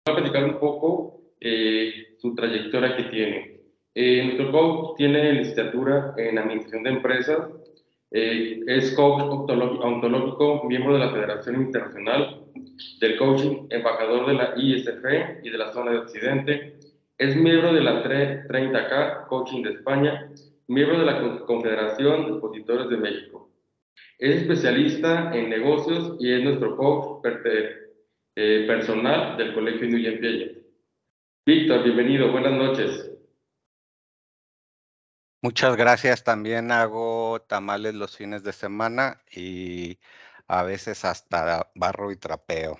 a platicar un poco su trayectoria que tiene. Nuestro coach tiene licenciatura en Administración de Empresas, es coach ontológico, miembro de la Federación Internacional del Coaching, embajador de la ISF y de la zona de Occidente, es miembro de la 30K Coaching de España, miembro de la Confederación de Expositores de México. Es especialista en negocios y es nuestro coach personal del Colegio Nuyen Piaget. Víctor, bienvenido, buenas noches. Muchas gracias. También hago tamales los fines de semana y a veces hasta barro y trapeo.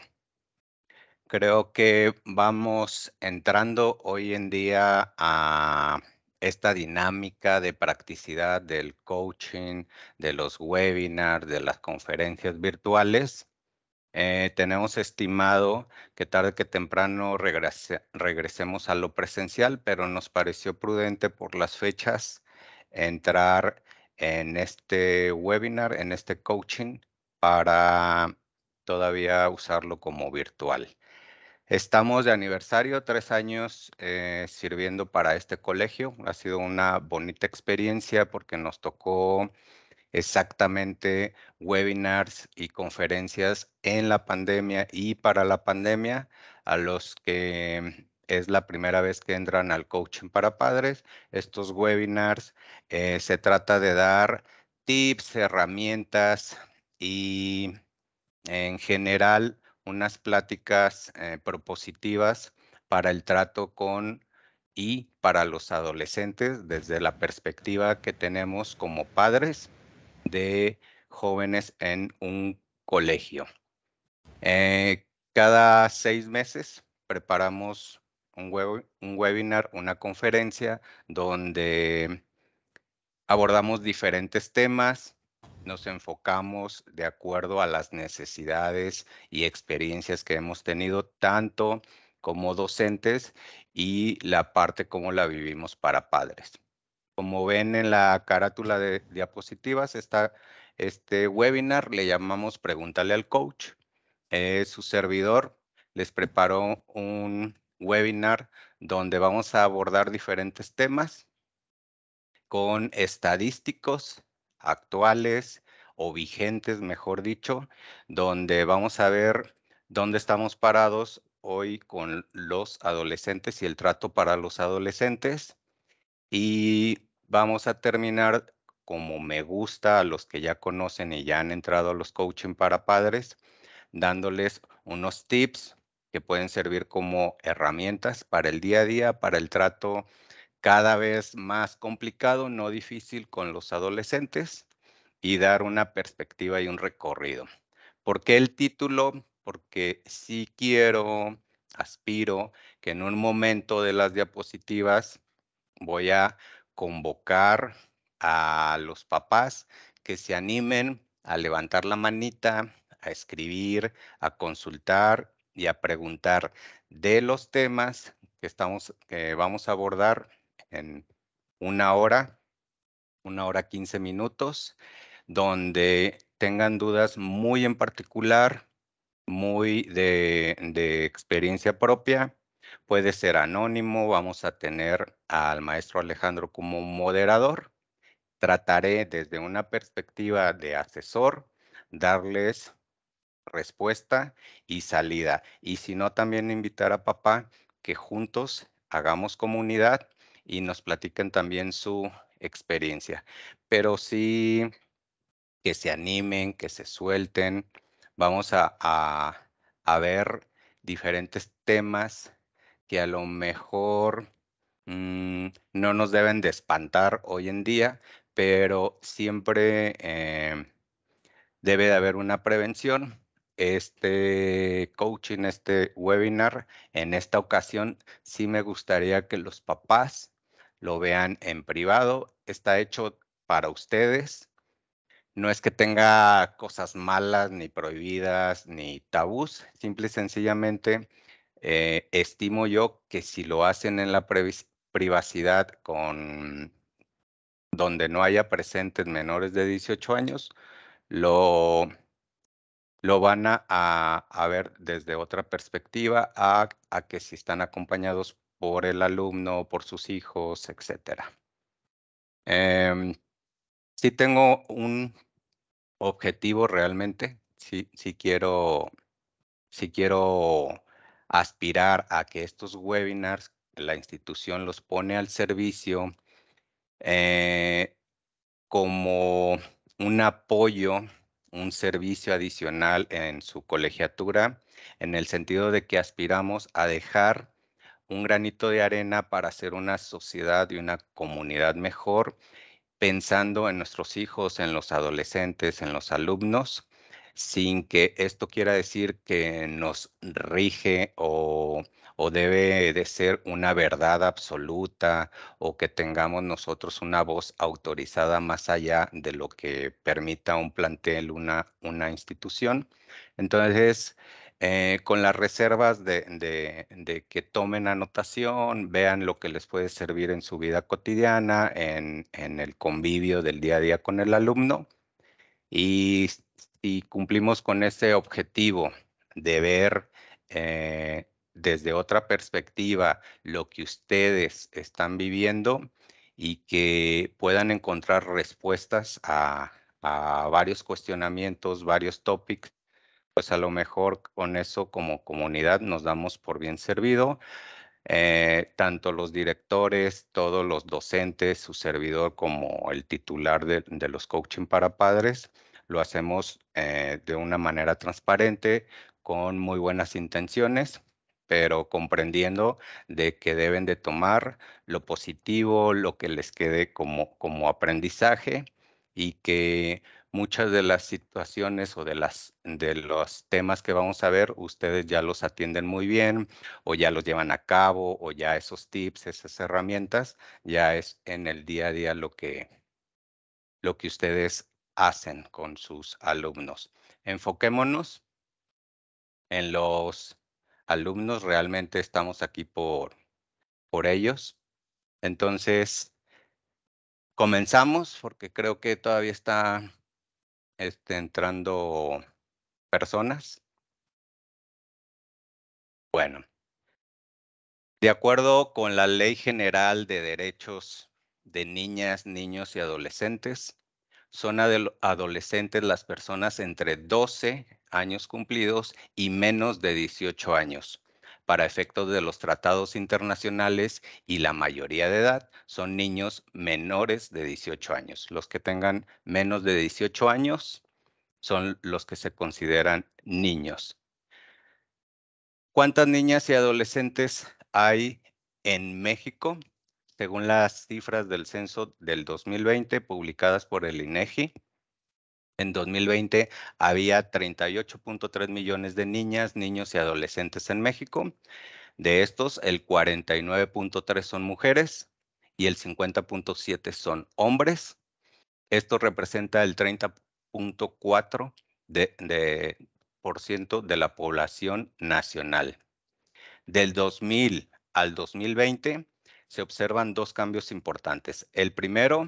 Creo que vamos entrando hoy en día a esta dinámica de practicidad del coaching, de los webinars, de las conferencias virtuales. Tenemos estimado que tarde que temprano regresemos a lo presencial, pero nos pareció prudente por las fechas entrar en este webinar, en este coaching, para todavía usarlo como virtual. Estamos de aniversario, 3 años sirviendo para este colegio. Ha sido una bonita experiencia porque nos tocó exactamente webinars y conferencias en la pandemia y para la pandemia. A los que es la primera vez que entran al coaching para padres, estos webinars se trata de dar tips, herramientas y en general unas pláticas propositivas para el trato con y para los adolescentes desde la perspectiva que tenemos como padres de jóvenes en un colegio. Cada 6 meses preparamos un webinar, una conferencia donde abordamos diferentes temas, nos enfocamos de acuerdo a las necesidades y experiencias que hemos tenido tanto como docentes y la parte como la vivimos para padres. Como ven en la carátula de diapositivas, este webinar le llamamos Pregúntale al Coach. Su servidor les preparó un webinar donde vamos a abordar diferentes temas con estadísticos actuales o vigentes, mejor dicho, donde vamos a ver dónde estamos parados hoy con los adolescentes y el trato para los adolescentes. Y vamos a terminar, como me gusta a los que ya conocen y ya han entrado a los coaching para padres, dándoles unos tips que pueden servir como herramientas para el día a día, para el trato cada vez más complicado, no difícil, con los adolescentes y dar una perspectiva y un recorrido. ¿Por qué el título? Porque sí quiero, aspiro que en un momento de las diapositivas voy a convocar a los papás que se animen a levantar la manita, a escribir, a consultar y a preguntar de los temas que vamos a abordar en 1 hora, 1 hora 15 minutos, donde tengan dudas muy en particular, muy de experiencia propia. Puede ser anónimo, vamos a tener al maestro Alejandro como moderador. Trataré desde una perspectiva de asesor darles respuesta y salida. Y si no, también invitar a papá que juntos hagamos comunidad y nos platiquen también su experiencia. Pero sí que se animen, que se suelten. Vamos a ver diferentes temas que a lo mejor no nos deben de espantar hoy en día, pero siempre debe de haber una prevención. Este coaching, este webinar, en esta ocasión sí me gustaría que los papás lo vean en privado. Está hecho para ustedes. No es que tenga cosas malas, ni prohibidas, ni tabús. Simple y sencillamente estimo yo que si lo hacen en la privacidad donde no haya presentes menores de 18 años, lo lo van a ver desde otra perspectiva a que si están acompañados por el alumno, por sus hijos, etcétera. Sí tengo un objetivo realmente, sí quiero aspirar a que estos webinars, la institución los pone al servicio, como un apoyo, un servicio adicional en su colegiatura, en el sentido de que aspiramos a dejar un granito de arena para hacer una sociedad y una comunidad mejor, pensando en nuestros hijos, en los adolescentes, en los alumnos, sin que esto quiera decir que nos rige o debe de ser una verdad absoluta o que tengamos nosotros una voz autorizada más allá de lo que permita un plantel, una institución. Entonces, con las reservas de que tomen anotación, vean lo que les puede servir en su vida cotidiana, en el convivio del día a día con el alumno. Y si cumplimos con ese objetivo de ver desde otra perspectiva lo que ustedes están viviendo y que puedan encontrar respuestas a varios cuestionamientos, varios topics, pues a lo mejor con eso como comunidad nos damos por bien servido. Tanto los directores, todos los docentes, su servidor como el titular de los coaching para padres, lo hacemos de una manera transparente, con muy buenas intenciones, pero comprendiendo de que deben de tomar lo positivo, lo que les quede como aprendizaje y que muchas de las situaciones o de los temas que vamos a ver, ustedes ya los atienden muy bien o ya los llevan a cabo o ya esos tips, esas herramientas, ya es en el día a día lo que ustedes hacen con sus alumnos. Enfoquémonos en los alumnos, realmente estamos aquí por ellos. Entonces, comenzamos porque creo que todavía está entrando personas. Bueno, de acuerdo con la Ley General de Derechos de Niñas, Niños y Adolescentes, son adolescentes las personas entre 12 años cumplidos y menos de 18 años. Para efectos de los tratados internacionales y la mayoría de edad son niños menores de 18 años. Los que tengan menos de 18 años son los que se consideran niños. ¿Cuántas niñas y adolescentes hay en México? Según las cifras del censo del 2020 publicadas por el INEGI, en 2020 había 38.3 millones de niñas, niños y adolescentes en México. De estos, el 49.3 son mujeres y el 50.7 son hombres. Esto representa el 30.4% de la población nacional. Del 2000 al 2020 se observan dos cambios importantes. El primero,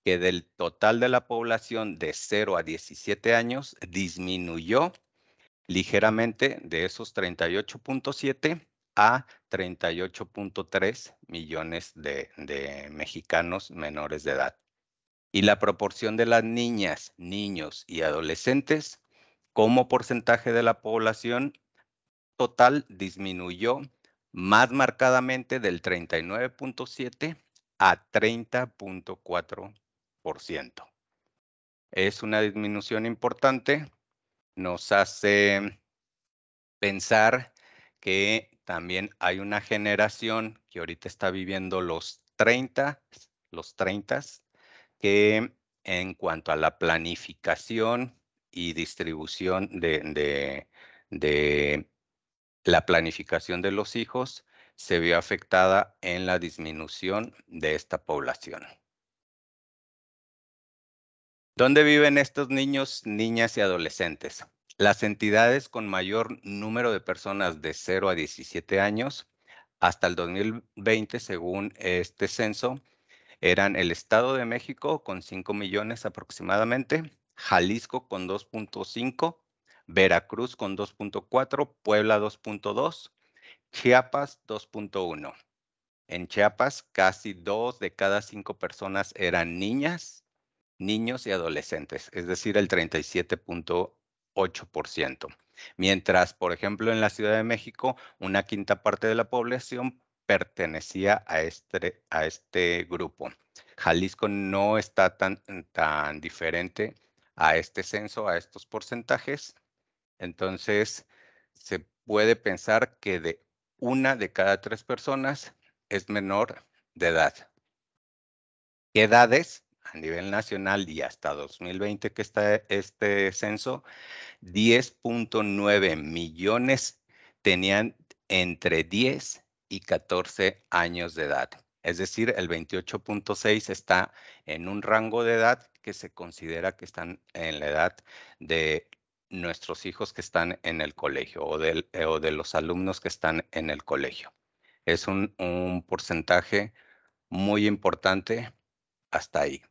que del total de la población de 0 a 17 años disminuyó ligeramente de esos 38.7 a 38.3 millones de mexicanos menores de edad. Y la proporción de las niñas, niños y adolescentes como porcentaje de la población total disminuyó más marcadamente del 39.7 a 30.4%. Es una disminución importante, nos hace pensar que también hay una generación que ahorita está viviendo los 30, que en cuanto a la planificación y distribución de la planificación de los hijos se vio afectada en la disminución de esta población. ¿Dónde viven estos niños, niñas y adolescentes? Las entidades con mayor número de personas de 0 a 17 años hasta el 2020, según este censo, eran el Estado de México con 5 millones aproximadamente, Jalisco con 2.5, Veracruz con 2.4, Puebla 2.2, Chiapas 2.1. En Chiapas, casi 2 de cada 5 personas eran niñas, niños y adolescentes, es decir, el 37.8%. Mientras, por ejemplo, en la Ciudad de México, una quinta parte de la población pertenecía a este grupo. Jalisco no está tan diferente a este censo, a estos porcentajes. Entonces, se puede pensar que de 1 de cada 3 personas es menor de edad. ¿Qué edades? A nivel nacional y hasta 2020 que está este censo, 10.9 millones tenían entre 10 y 14 años de edad. Es decir, el 28.6 está en un rango de edad que se considera que están en la edad de nuestros hijos que están en el colegio o de los alumnos que están en el colegio. Es un porcentaje muy importante hasta ahí.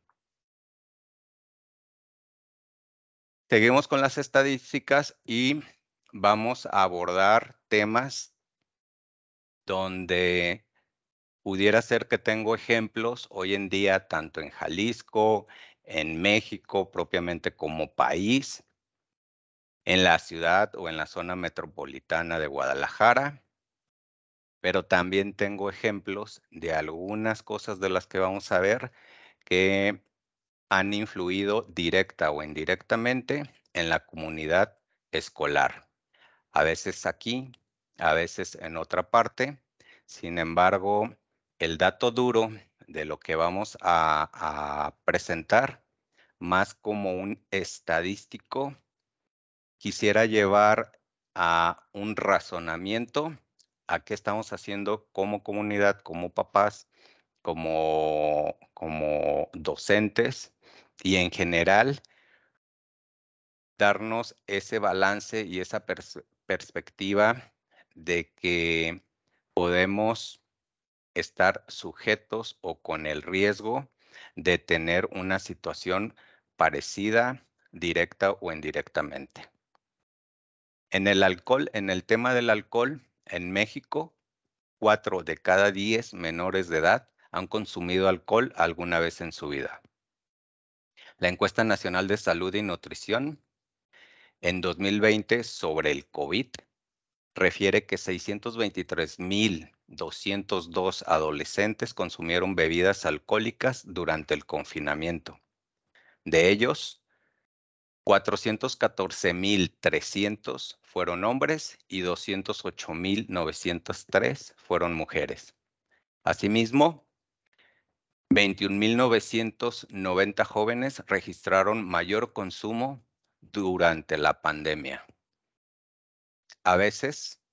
Seguimos con las estadísticas y vamos a abordar temas donde pudiera ser que tengo ejemplos hoy en día, tanto en Jalisco, en México propiamente como país, en la ciudad o en la zona metropolitana de Guadalajara, pero también tengo ejemplos de algunas cosas de las que vamos a ver que han influido directa o indirectamente en la comunidad escolar. A veces aquí, a veces en otra parte. Sin embargo, el dato duro de lo que vamos a presentar, más como un estadístico, quisiera llevar a un razonamiento a qué estamos haciendo como comunidad, como papás, como docentes y en general darnos ese balance y esa perspectiva de que podemos estar sujetos o con el riesgo de tener una situación parecida, directa o indirectamente. En el tema del alcohol, en México, 4 de cada 10 menores de edad han consumido alcohol alguna vez en su vida. La encuesta nacional de salud y nutrición en 2020 sobre el COVID refiere que 623,202 adolescentes consumieron bebidas alcohólicas durante el confinamiento. De ellos, 414,300 fueron hombres y 208,903 fueron mujeres. Asimismo, 21,990 jóvenes registraron mayor consumo durante la pandemia. A veces,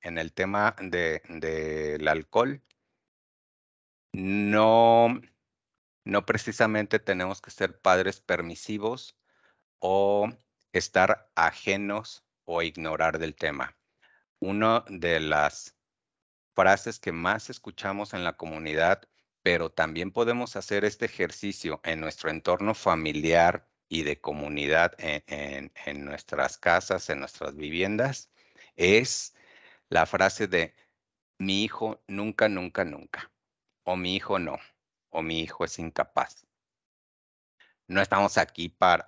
en el tema del alcohol, no precisamente tenemos que ser padres permisivos o estar ajenos o ignorar del tema. Una de las frases que más escuchamos en la comunidad, pero también podemos hacer este ejercicio en nuestro entorno familiar y de comunidad en nuestras casas, en nuestras viviendas, es la frase de mi hijo nunca, nunca, nunca, o mi hijo no, o mi hijo es incapaz. No estamos aquí para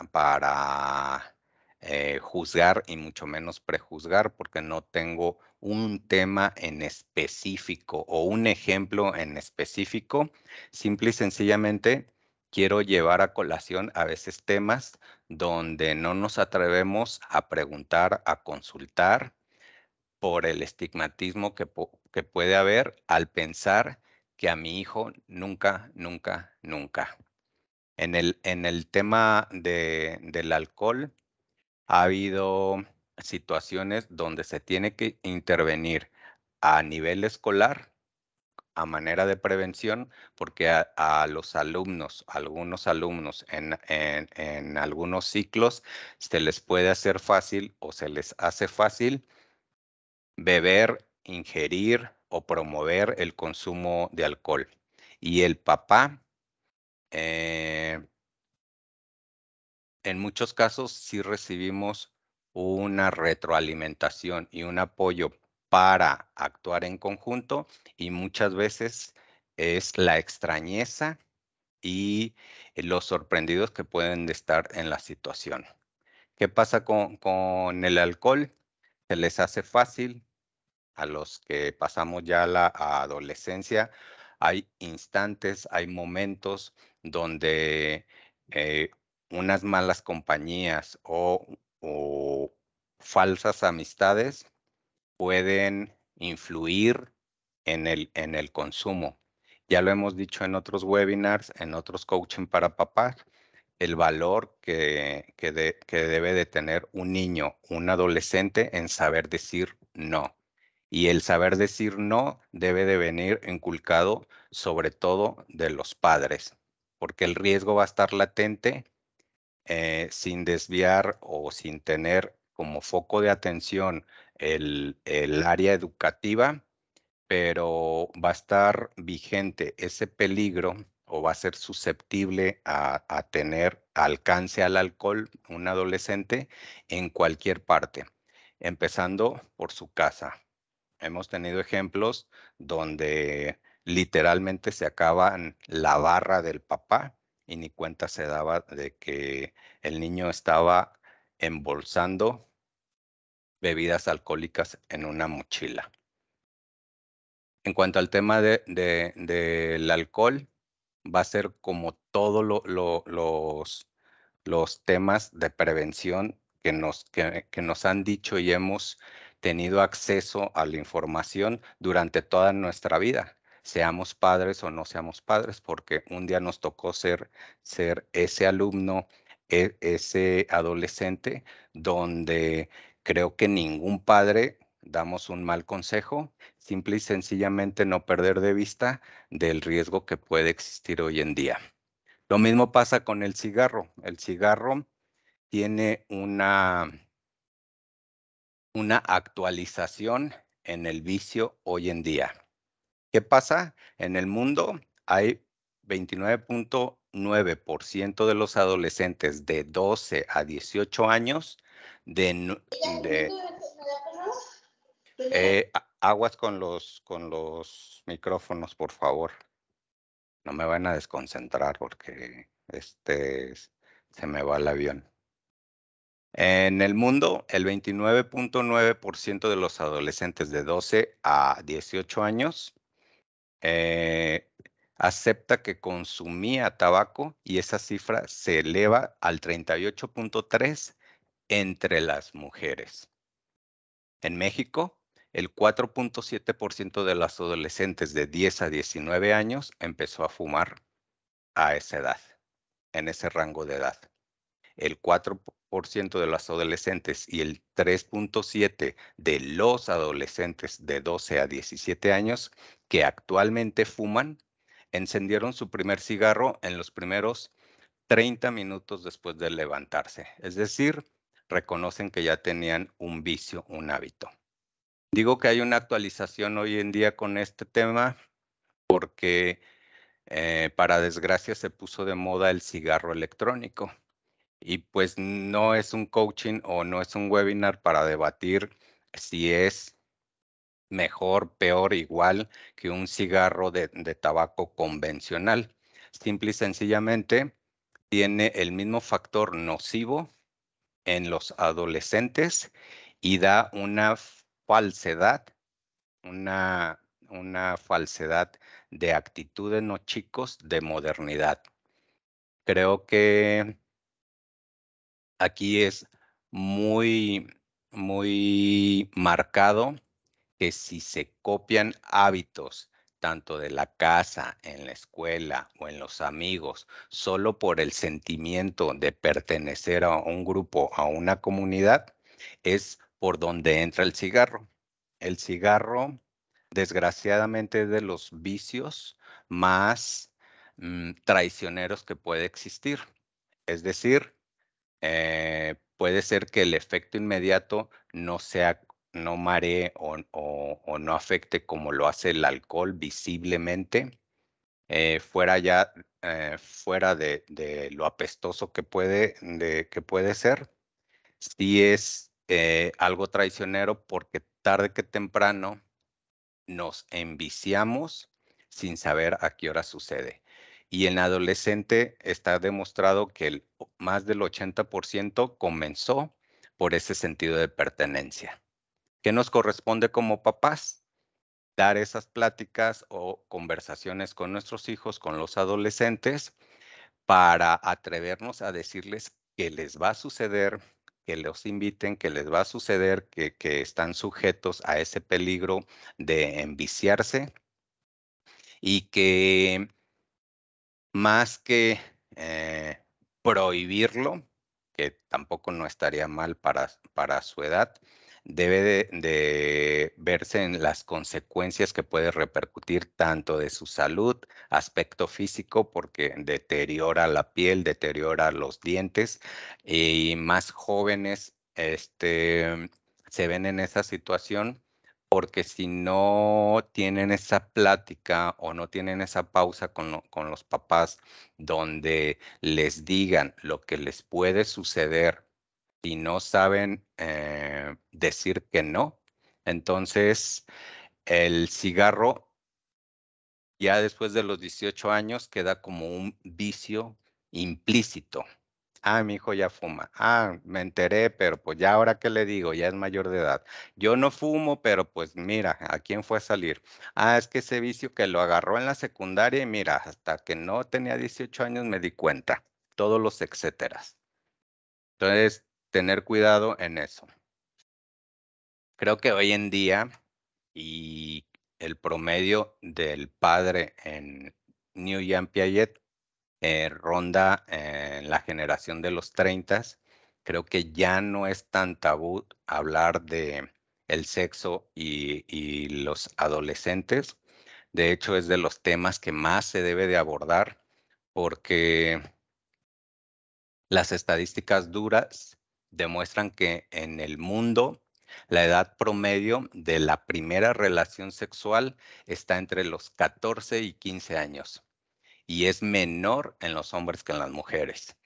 juzgar y mucho menos prejuzgar, porque no tengo un tema en específico o un ejemplo en específico. Simple y sencillamente quiero llevar a colación a veces temas donde no nos atrevemos a preguntar, a consultar por el estigmatismo que puede haber al pensar que a mi hijo nunca, nunca, nunca. En el tema del alcohol, ha habido situaciones donde se tiene que intervenir a nivel escolar, a manera de prevención, porque a los alumnos, algunos alumnos en algunos ciclos, se les puede hacer fácil o se les hace fácil beber, ingerir o promover el consumo de alcohol. Y el papá, en muchos casos sí recibimos una retroalimentación y un apoyo para actuar en conjunto, y muchas veces es la extrañeza y los sorprendidos que pueden estar en la situación. ¿Qué pasa con el alcohol? Se les hace fácil a los que pasamos ya a la adolescencia. Hay instantes, hay momentos donde eh, unas malas compañías o falsas amistades pueden influir en el consumo. Ya lo hemos dicho en otros webinars, en otros coaching para papás, el valor que debe de tener un niño, un adolescente en saber decir no. Y el saber decir no debe de venir inculcado sobre todo de los padres, porque el riesgo va a estar latente sin desviar o sin tener como foco de atención el área educativa, pero va a estar vigente ese peligro o va a ser susceptible a tener alcance al alcohol un adolescente en cualquier parte, empezando por su casa. Hemos tenido ejemplos donde literalmente se acaban la barra del papá y ni cuenta se daba de que el niño estaba embolsando bebidas alcohólicas en una mochila. En cuanto al tema del alcohol, va a ser como todos los temas de prevención que nos han dicho y hemos tenido acceso a la información durante toda nuestra vida, seamos padres o no seamos padres, porque un día nos tocó ser ese alumno, ese adolescente, donde creo que ningún padre damos un mal consejo, simple y sencillamente no perder de vista del riesgo que puede existir hoy en día. Lo mismo pasa con el cigarro. El cigarro tiene una actualización en el vicio hoy en día. ¿Qué pasa? En el mundo hay 29.9% de los adolescentes de 12 a 18 años aguas con los micrófonos, por favor. No me van a desconcentrar porque se me va el avión. En el mundo, el 29.9% de los adolescentes de 12 a 18 años acepta que consumía tabaco, y esa cifra se eleva al 38.3% entre las mujeres. En México, el 4.7% de los adolescentes de 10 a 19 años empezó a fumar a esa edad, en ese rango de edad. El 4% de los adolescentes y el 3.7% de los adolescentes de 12 a 17 años que actualmente fuman, encendieron su primer cigarro en los primeros 30 minutos después de levantarse. Es decir, reconocen que ya tenían un vicio, un hábito. Digo que hay una actualización hoy en día con este tema porque para desgracia se puso de moda el cigarro electrónico. Y pues no es un coaching o no es un webinar para debatir si es mejor, peor, igual que un cigarro de tabaco convencional. Simple y sencillamente tiene el mismo factor nocivo en los adolescentes y da una falsedad, una falsedad de actitud en los chicos de modernidad. Creo que aquí es muy, muy marcado que si se copian hábitos tanto de la casa, en la escuela o en los amigos, solo por el sentimiento de pertenecer a un grupo, a una comunidad, es por donde entra el cigarro. El cigarro, desgraciadamente, es de los vicios más traicioneros que puede existir. Es decir, puede ser que el efecto inmediato no maree o no afecte como lo hace el alcohol visiblemente, fuera de lo apestoso que puede ser. Sí es algo traicionero porque tarde que temprano nos enviciamos sin saber a qué hora sucede. Y en adolescente está demostrado que más del 80% comenzó por ese sentido de pertenencia. ¿Qué nos corresponde como papás? Dar esas pláticas o conversaciones con nuestros hijos, con los adolescentes, para atrevernos a decirles que les va a suceder, que los inviten, que les va a suceder, que están sujetos a ese peligro de enviciarse y que más que prohibirlo, que tampoco no estaría mal para su edad, debe de verse en las consecuencias que puede repercutir tanto de su salud, aspecto físico, porque deteriora la piel, deteriora los dientes, y más jóvenes se ven en esa situación porque si no tienen esa plática o no tienen esa pausa con los papás donde les digan lo que les puede suceder y no saben decir que no, entonces el cigarro ya después de los 18 años queda como un vicio implícito. Ah, mi hijo ya fuma. Ah, me enteré, pero pues ya ahora qué le digo, ya es mayor de edad. Yo no fumo, pero pues mira, ¿a quién fue a salir? Ah, es que ese vicio que lo agarró en la secundaria y mira, hasta que no tenía 18 años me di cuenta. Todos los etcéteras. Entonces, tener cuidado en eso. Creo que hoy en día y el promedio del padre en New Piaget ronda en la generación de los 30. Creo que ya no es tan tabú hablar de el sexo y los adolescentes. De hecho, es de los temas que más se debe de abordar porque las estadísticas duras demuestran que en el mundo la edad promedio de la primera relación sexual está entre los 14 y 15 años y es menor en los hombres que en las mujeres.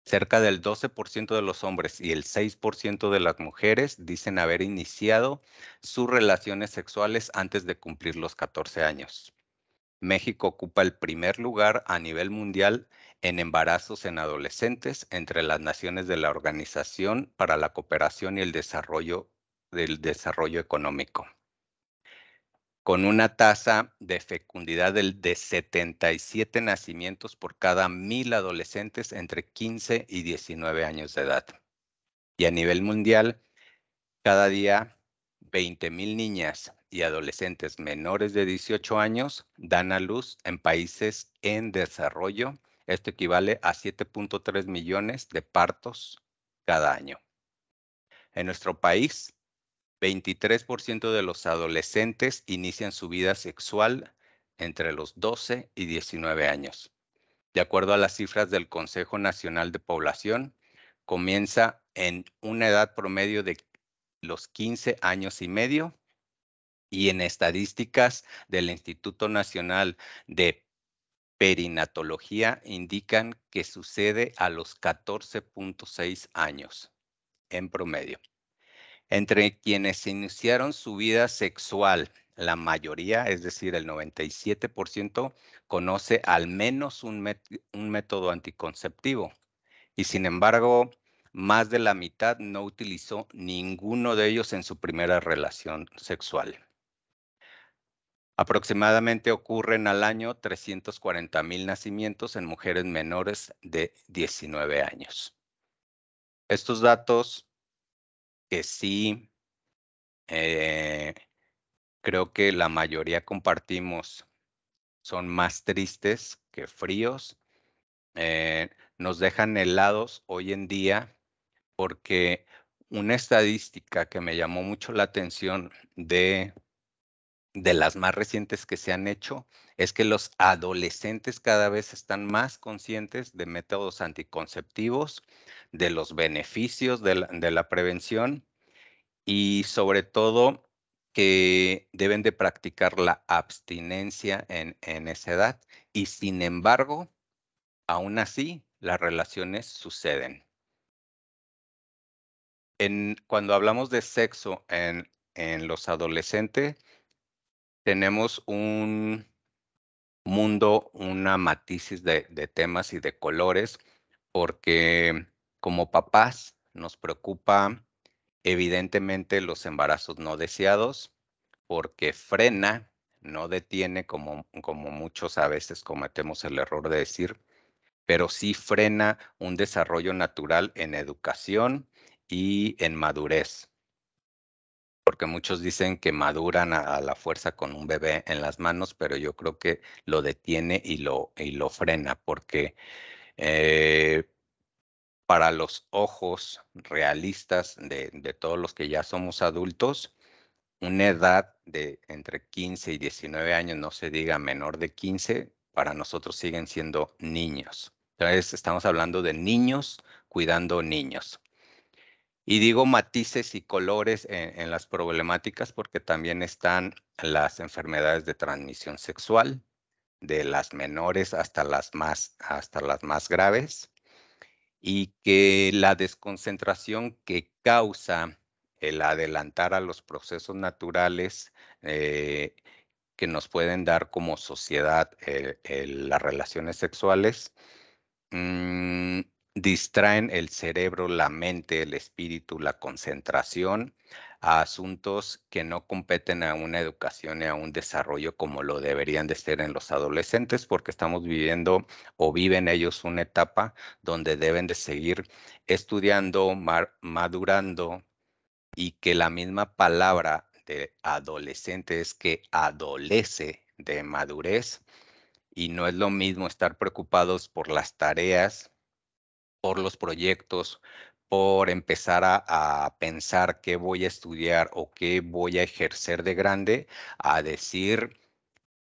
Cerca del 12% de los hombres y el 6% de las mujeres dicen haber iniciado sus relaciones sexuales antes de cumplir los 14 años. México ocupa el primer lugar a nivel mundial en embarazos en adolescentes entre las naciones de la Organización para la Cooperación y el Desarrollo Económico, con una tasa de fecundidad de 77 nacimientos por cada 1,000 adolescentes entre 15 y 19 años de edad. Y a nivel mundial, cada día 20,000 niñas y adolescentes menores de 18 años dan a luz en países en desarrollo. Esto equivale a 7.3 millones de partos cada año. En nuestro país, 23% de los adolescentes inician su vida sexual entre los 12 y 19 años. De acuerdo a las cifras del Consejo Nacional de Población, comienza en una edad promedio de los 15 años y medio y en estadísticas del Instituto Nacional de Perinatología indican que sucede a los 14.6 años en promedio. Entre quienes iniciaron su vida sexual, la mayoría, es decir, el 97%, conoce al menos un método anticonceptivo. Y sin embargo, más de la mitad no utilizó ninguno de ellos en su primera relación sexual. Aproximadamente ocurren al año 340,000 nacimientos en mujeres menores de 19 años. Estos datos que sí creo que la mayoría compartimos son más tristes que fríos. Nos dejan helados hoy en día porque una estadística que me llamó mucho la atención de las más recientes que se han hecho es que los adolescentes cada vez están más conscientes de métodos anticonceptivos, de los beneficios de la prevención y sobre todo que deben de practicar la abstinencia en esa edad. Y sin embargo, aún así, las relaciones suceden. Cuando hablamos de sexo en los adolescentes, tenemos un mundo, una matices de temas y de colores, porque como papás nos preocupa evidentemente los embarazos no deseados, porque frena, no detiene como muchos a veces cometemos el error de decir, pero sí frena un desarrollo natural en educación y en madurez. Porque muchos dicen que maduran a la fuerza con un bebé en las manos, pero yo creo que lo detiene y lo frena, porque para los ojos realistas de todos los que ya somos adultos, una edad de entre 15 y 19 años, no se diga menor de 15, para nosotros siguen siendo niños. Entonces, estamos hablando de niños cuidando niños. Y digo matices y colores en las problemáticas porque también están las enfermedades de transmisión sexual, de las menores hasta las más graves, y que la desconcentración que causa el adelantar a los procesos naturales que nos pueden dar como sociedad las relaciones sexuales, mm, distraen el cerebro, la mente, el espíritu, la concentración a asuntos que no competen a una educación y a un desarrollo como lo deberían de ser en los adolescentes, porque estamos viviendo o viven ellos una etapa donde deben de seguir estudiando, madurando, y que la misma palabra de adolescente es que adolece de madurez, y no es lo mismo estar preocupados por las tareas, por los proyectos, por empezar a pensar qué voy a estudiar o qué voy a ejercer de grande, a decir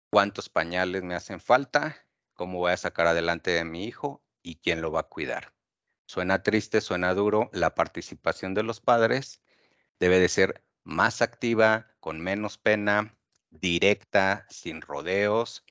cuántos pañales me hacen falta, cómo voy a sacar adelante de mi hijo y quién lo va a cuidar. Suena triste, suena duro. La participación de los padres debe de ser más activa, con menos pena, directa, sin rodeos,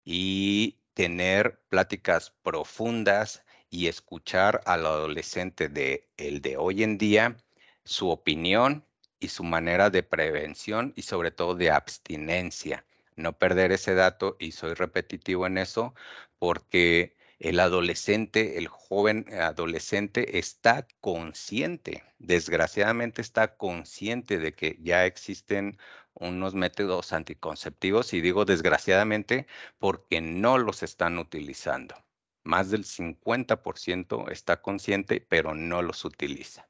y tener pláticas profundas y escuchar al adolescente el de hoy en día, su opinión y su manera de prevención y sobre todo de abstinencia. No perder ese dato, y soy repetitivo en eso, porque el adolescente, el joven adolescente está consciente, desgraciadamente está consciente de que ya existen unos métodos anticonceptivos, y digo desgraciadamente porque no los están utilizando. Más del 50% está consciente, pero no los utiliza.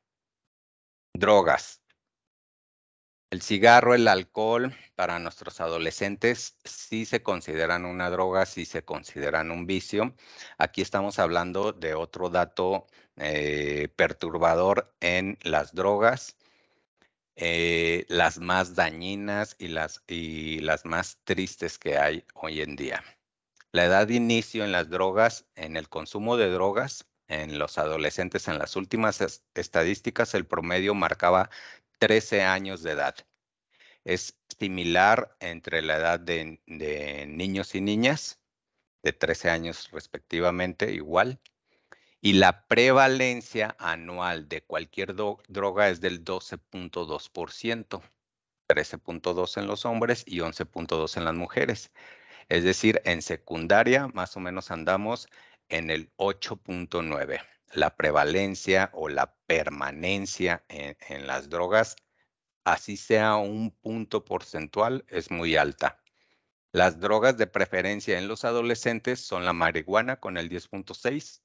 Drogas. El cigarro, el alcohol, para nuestros adolescentes sí se consideran una droga, sí se consideran un vicio. Aquí estamos hablando de otro dato perturbador en las drogas, las más dañinas y las más tristes que hay hoy en día. La edad de inicio en las drogas, en el consumo de drogas, en los adolescentes, en las últimas estadísticas, el promedio marcaba 13 años de edad. Es similar entre la edad de niños y niñas, de 13 años respectivamente, igual. Y la prevalencia anual de cualquier droga es del 12.2%, 13.2 en los hombres y 11.2 en las mujeres. Es decir, en secundaria más o menos andamos en el 8.9. La prevalencia o la permanencia en las drogas, así sea un punto porcentual, es muy alta. Las drogas de preferencia en los adolescentes son la marihuana con el 10.6,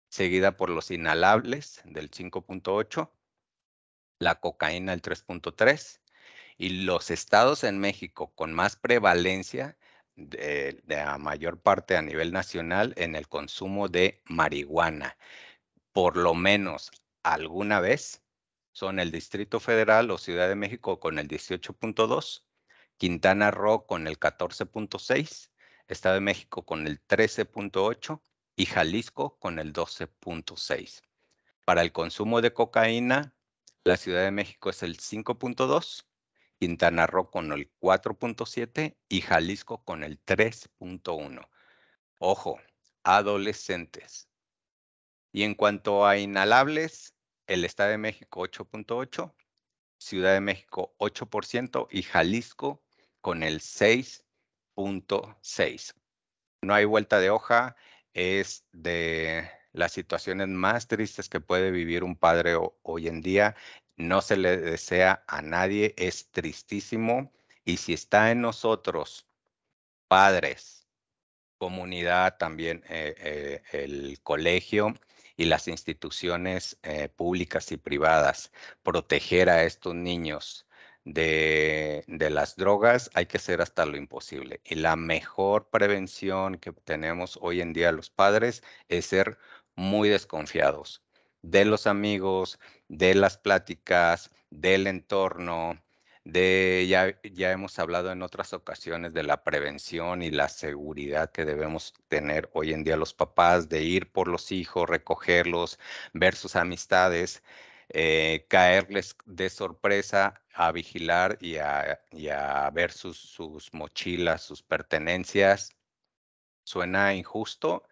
seguida por los inhalables del 5.8, la cocaína el 3.3, y los estados en México con más prevalencia de la mayor parte a nivel nacional en el consumo de marihuana, por lo menos alguna vez, son el Distrito Federal o Ciudad de México con el 18.2, Quintana Roo con el 14.6, Estado de México con el 13.8 y Jalisco con el 12.6. Para el consumo de cocaína, la Ciudad de México es el 5.2, Quintana Roo con el 4.7 y Jalisco con el 3.1. Ojo, adolescentes. Y en cuanto a inhalables, el Estado de México 8.8%, Ciudad de México 8% y Jalisco con el 6.6%. No hay vuelta de hoja, es de las situaciones más tristes que puede vivir un padre hoy en día. No se le desea a nadie, es tristísimo. Y si está en nosotros, padres, comunidad, también el colegio y las instituciones públicas y privadas, proteger a estos niños de las drogas, hay que hacer hasta lo imposible. Y la mejor prevención que tenemos hoy en día los padres es ser muy desconfiados de los amigos, de las pláticas, del entorno, ya hemos hablado en otras ocasiones de la prevención y la seguridad que debemos tener hoy en día los papás, de ir por los hijos, recogerlos, ver sus amistades, caerles de sorpresa a vigilar y a ver sus mochilas, sus pertenencias. Suena injusto.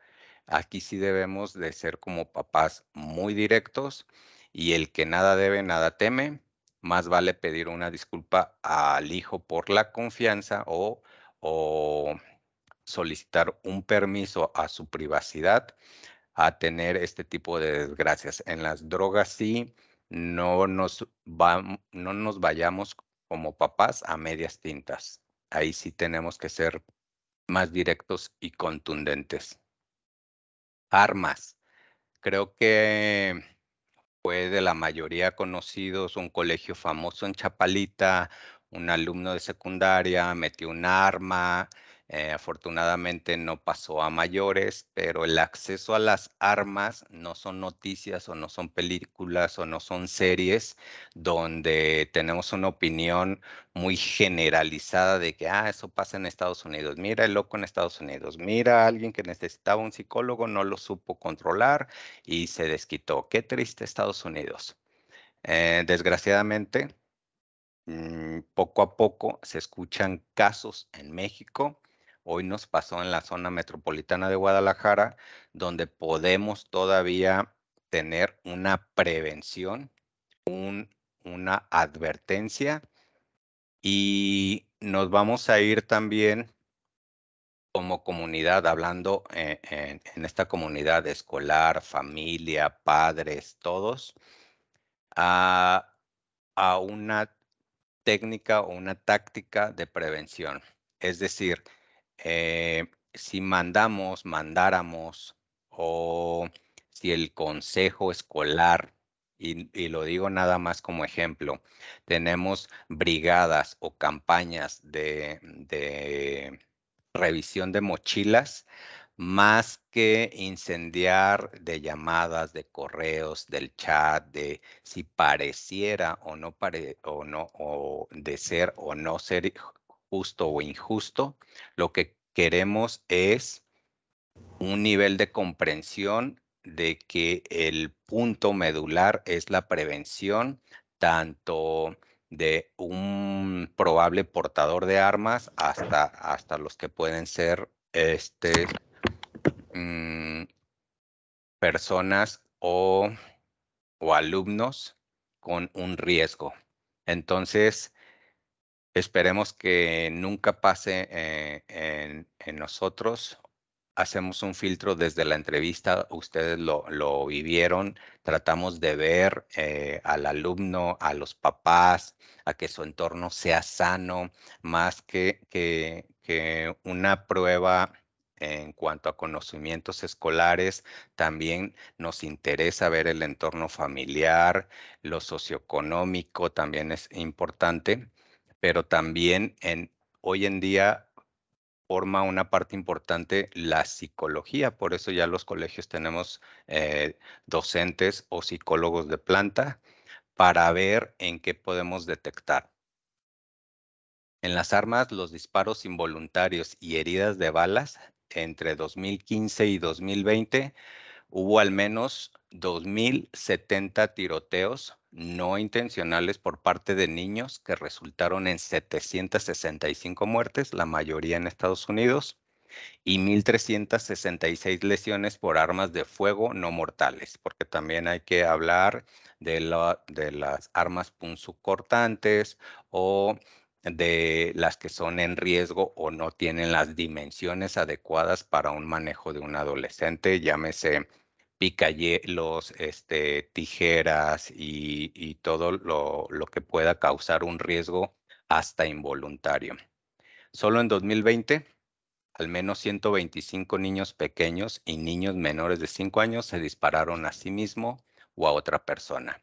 Aquí sí debemos de ser como papás muy directos y el que nada debe, nada teme. Más vale pedir una disculpa al hijo por la confianza o solicitar un permiso a su privacidad a tener este tipo de desgracias. En las drogas sí, no nos vayamos como papás a medias tintas. Ahí sí tenemos que ser más directos y contundentes. Armas. Creo que fue de la mayoría conocidos, un colegio famoso en Chapalita, un alumno de secundaria metió un arma, afortunadamente no pasó a mayores, pero el acceso a las armas no son noticias o no son películas o no son series donde tenemos una opinión muy generalizada de que, eso pasa en Estados Unidos, mira el loco en Estados Unidos, mira a alguien que necesitaba un psicólogo, no lo supo controlar y se desquitó. Qué triste Estados Unidos. Desgraciadamente, poco a poco se escuchan casos en México. Hoy nos pasó en la zona metropolitana de Guadalajara, donde podemos todavía tener una prevención, una advertencia y nos vamos a ir también como comunidad, hablando en esta comunidad escolar, familia, padres, todos, a, a una técnica o una táctica de prevención. Es decir, si mandáramos, o si el consejo escolar, y lo digo nada más como ejemplo, tenemos brigadas o campañas de revisión de mochilas, más que incendiar de llamadas, de correos, del chat, de si pareciera o no, o de ser o no ser justo o injusto, lo que queremos es un nivel de comprensión de que el punto medular es la prevención, tanto de un probable portador de armas hasta los que pueden ser personas o alumnos con un riesgo. Entonces, esperemos que nunca pase en nosotros. Hacemos un filtro desde la entrevista, ustedes lo vivieron, tratamos de ver al alumno, a los papás, a que su entorno sea sano, más que una prueba en cuanto a conocimientos escolares. También nos interesa ver el entorno familiar, lo socioeconómico también es importante, pero también hoy en día forma una parte importante la psicología. Por eso ya los colegios tenemos docentes o psicólogos de planta para ver en qué podemos detectar. En las armas, los disparos involuntarios y heridas de balas entre 2015 y 2020 hubo al menos 2,070 tiroteos no intencionales por parte de niños que resultaron en 765 muertes, la mayoría en Estados Unidos. y 1,366 lesiones por armas de fuego no mortales, porque también hay que hablar de las armas punzocortantes o de las que son en riesgo o no tienen las dimensiones adecuadas para un manejo de un adolescente, llámese picahielos, tijeras y todo lo que pueda causar un riesgo hasta involuntario. Solo en 2020, al menos 125 niños pequeños y niños menores de 5 años se dispararon a sí mismo o a otra persona.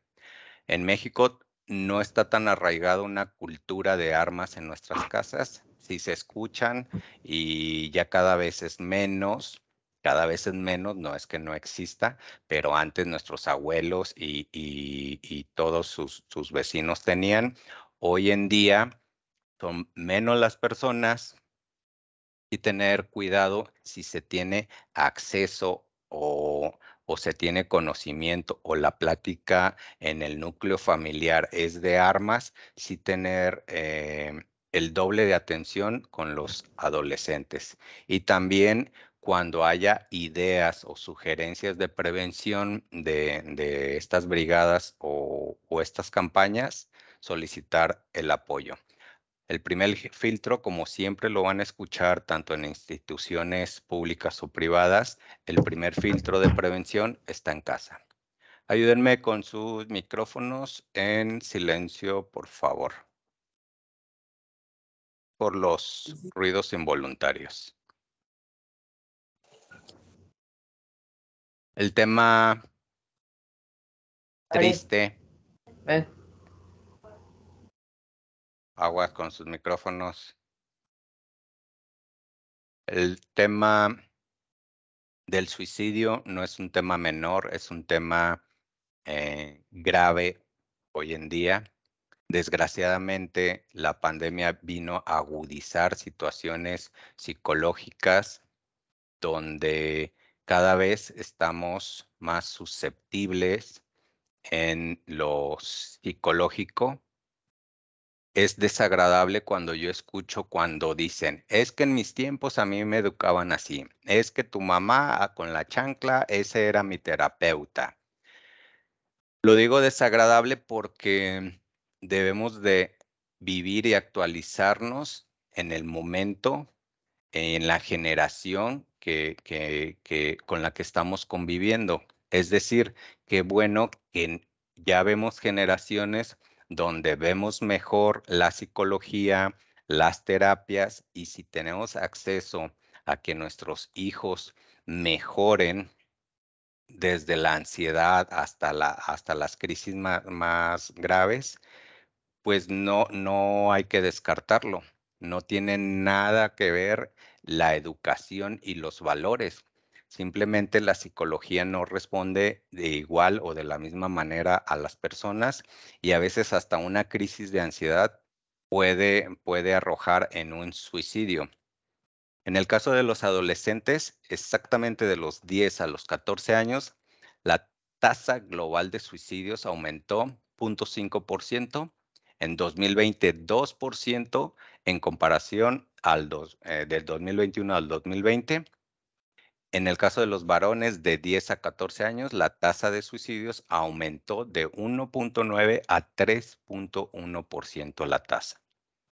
En México no está tan arraigada una cultura de armas en nuestras casas. Sí se escuchan y ya cada vez es menos, no es que no exista, pero antes nuestros abuelos y todos sus vecinos tenían. Hoy en día son menos las personas y tener cuidado si se tiene acceso o se tiene conocimiento o la plática en el núcleo familiar es de armas, sí tener el doble de atención con los adolescentes. Y también cuando haya ideas o sugerencias de prevención de estas brigadas o estas campañas, solicitar el apoyo. El primer filtro, como siempre lo van a escuchar tanto en instituciones públicas o privadas, el primer filtro de prevención está en casa. Ayúdenme con sus micrófonos en silencio, por favor, por los ruidos involuntarios. El tema triste. Aguas con sus micrófonos. El tema del suicidio no es un tema menor, es un tema grave hoy en día. Desgraciadamente, la pandemia vino a agudizar situaciones psicológicas donde cada vez estamos más susceptibles en lo psicológico. Es desagradable cuando yo escucho cuando dicen, es que en mis tiempos a mí me educaban así, es que tu mamá con la chancla, ese era mi terapeuta. Lo digo desagradable porque debemos de vivir y actualizarnos en el momento, en la generación con la que estamos conviviendo. Es decir, qué bueno que ya vemos generaciones donde vemos mejor la psicología, las terapias, y si tenemos acceso a que nuestros hijos mejoren desde la ansiedad hasta las crisis más graves, pues no hay que descartarlo. No tiene nada que ver la educación y los valores. Simplemente la psicología no responde de igual o de la misma manera a las personas, y a veces hasta una crisis de ansiedad puede arrojar en un suicidio. En el caso de los adolescentes, exactamente de los 10 a los 14 años, la tasa global de suicidios aumentó 0,5%, en 2020 2% en comparación del 2021 al 2020. En el caso de los varones de 10 a 14 años, la tasa de suicidios aumentó de 1,9 a 3,1% la tasa.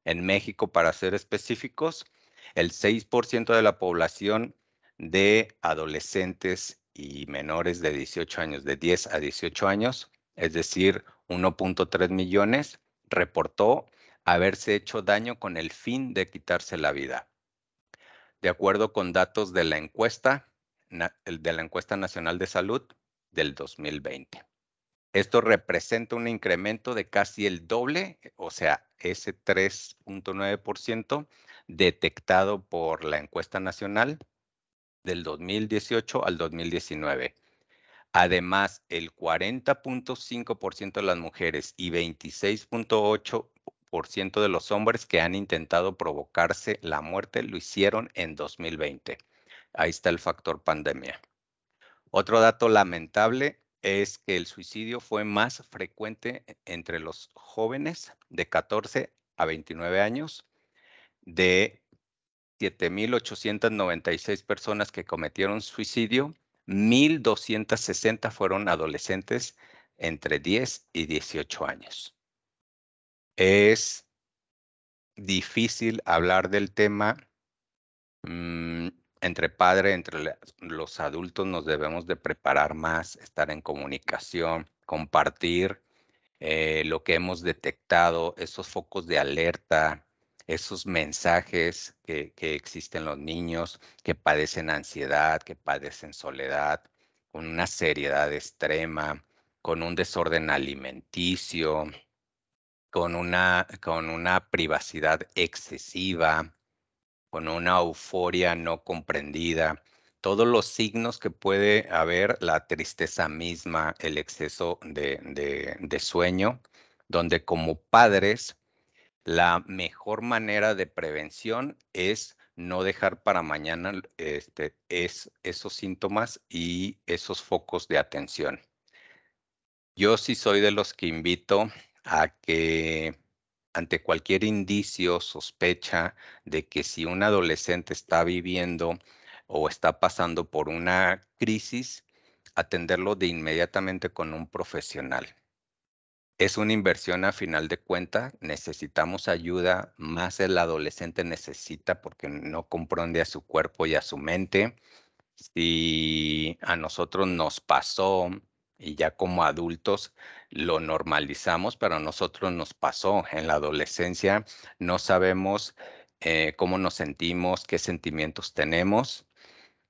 En México, para ser específicos, el 6% de la población de adolescentes y menores de 18 años, de 10 a 18 años, es decir, 1,3 millones, reportó haberse hecho daño con el fin de quitarse la vida. De acuerdo con datos de la encuesta nacional de salud del 2020. Esto representa un incremento de casi el doble, o sea, ese 3,9% detectado por la encuesta nacional del 2018 al 2019. Además, el 40,5% de las mujeres y 26,8% de los hombres que han intentado provocarse la muerte lo hicieron en 2020. Ahí está el factor pandemia. Otro dato lamentable es que el suicidio fue más frecuente entre los jóvenes de 14 a 29 años, de 7,896 personas que cometieron suicidio, 1,260 fueron adolescentes entre 10 y 18 años. Es difícil hablar del tema. Entre los adultos nos debemos de preparar más, estar en comunicación, compartir lo que hemos detectado, esos focos de alerta, esos mensajes que existen en los niños que padecen ansiedad, que padecen soledad, con una seriedad extrema, con un desorden alimenticio, con una privacidad excesiva, con una euforia no comprendida, todos los signos que puede haber, la tristeza misma, el exceso de sueño, donde como padres la mejor manera de prevención es no dejar para mañana esos síntomas y esos focos de atención. Yo sí soy de los que invito a que ante cualquier indicio, sospecha de que si un adolescente está viviendo o está pasando por una crisis, atenderlo de inmediatamente con un profesional. Es una inversión a final de cuentas, necesitamos ayuda, más el adolescente necesita porque no comprende a su cuerpo y a su mente. Si a nosotros nos pasó y ya como adultos lo normalizamos, pero a nosotros nos pasó en la adolescencia, no sabemos cómo nos sentimos, qué sentimientos tenemos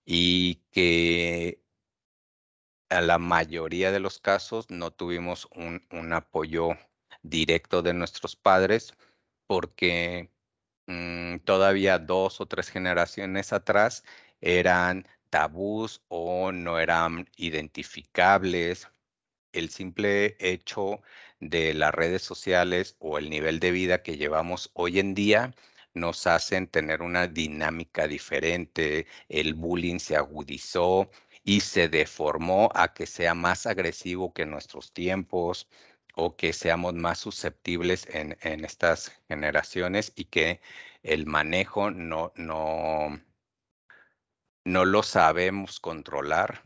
y que a la mayoría de los casos no tuvimos un apoyo directo de nuestros padres porque todavía 2 o 3 generaciones atrás eran tabús o no eran identificables. El simple hecho de las redes sociales o el nivel de vida que llevamos hoy en día nos hacen tener una dinámica diferente. El bullying se agudizó y se deformó a que sea más agresivo que en nuestros tiempos o que seamos más susceptibles en estas generaciones y que el manejo no lo sabemos controlar.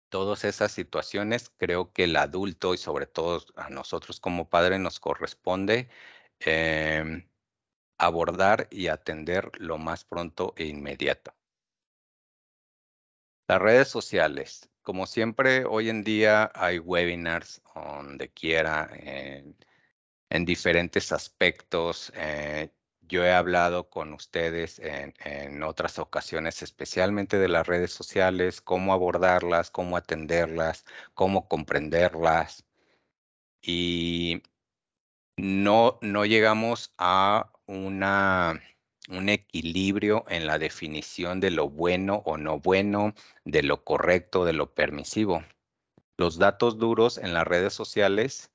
Todas esas situaciones, creo que el adulto y sobre todo a nosotros como padres nos corresponde abordar y atender lo más pronto e inmediato. Las redes sociales, como siempre, hoy en día hay webinars donde quiera, en diferentes aspectos. Yo he hablado con ustedes en otras ocasiones, especialmente de las redes sociales, cómo abordarlas, cómo atenderlas, cómo comprenderlas. Y no llegamos a un equilibrio en la definición de lo bueno o no bueno, de lo correcto, de lo permisivo. Los datos duros en las redes sociales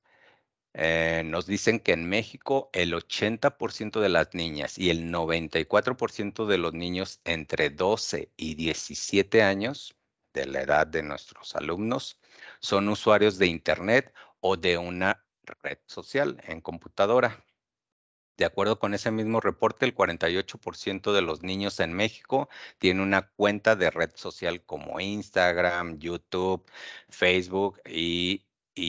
nos dicen que en México el 80% de las niñas y el 94% de los niños entre 12 y 17 años, de la edad de nuestros alumnos, son usuarios de Internet o de una red social en computadora. De acuerdo con ese mismo reporte, el 48% de los niños en México tiene una cuenta de red social como Instagram, YouTube, Facebook y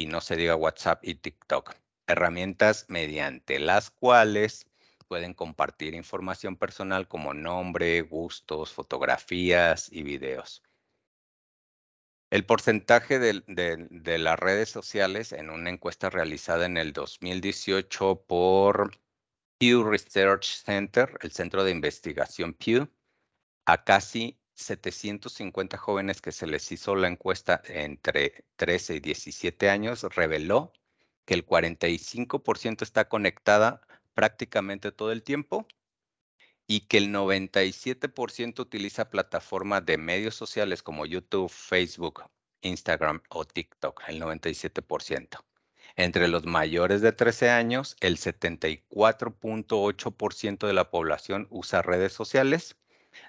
no se diga WhatsApp y TikTok. Herramientas mediante las cuales pueden compartir información personal como nombre, gustos, fotografías y videos. El porcentaje de las redes sociales en una encuesta realizada en el 2018 por Pew Research Center, el centro de investigación Pew, a casi 750 jóvenes que se les hizo la encuesta entre 13 y 17 años, reveló que el 45% está conectada prácticamente todo el tiempo y que el 97% utiliza plataformas de medios sociales como YouTube, Facebook, Instagram o TikTok, el 97%. Entre los mayores de 13 años, el 74.8% de la población usa redes sociales.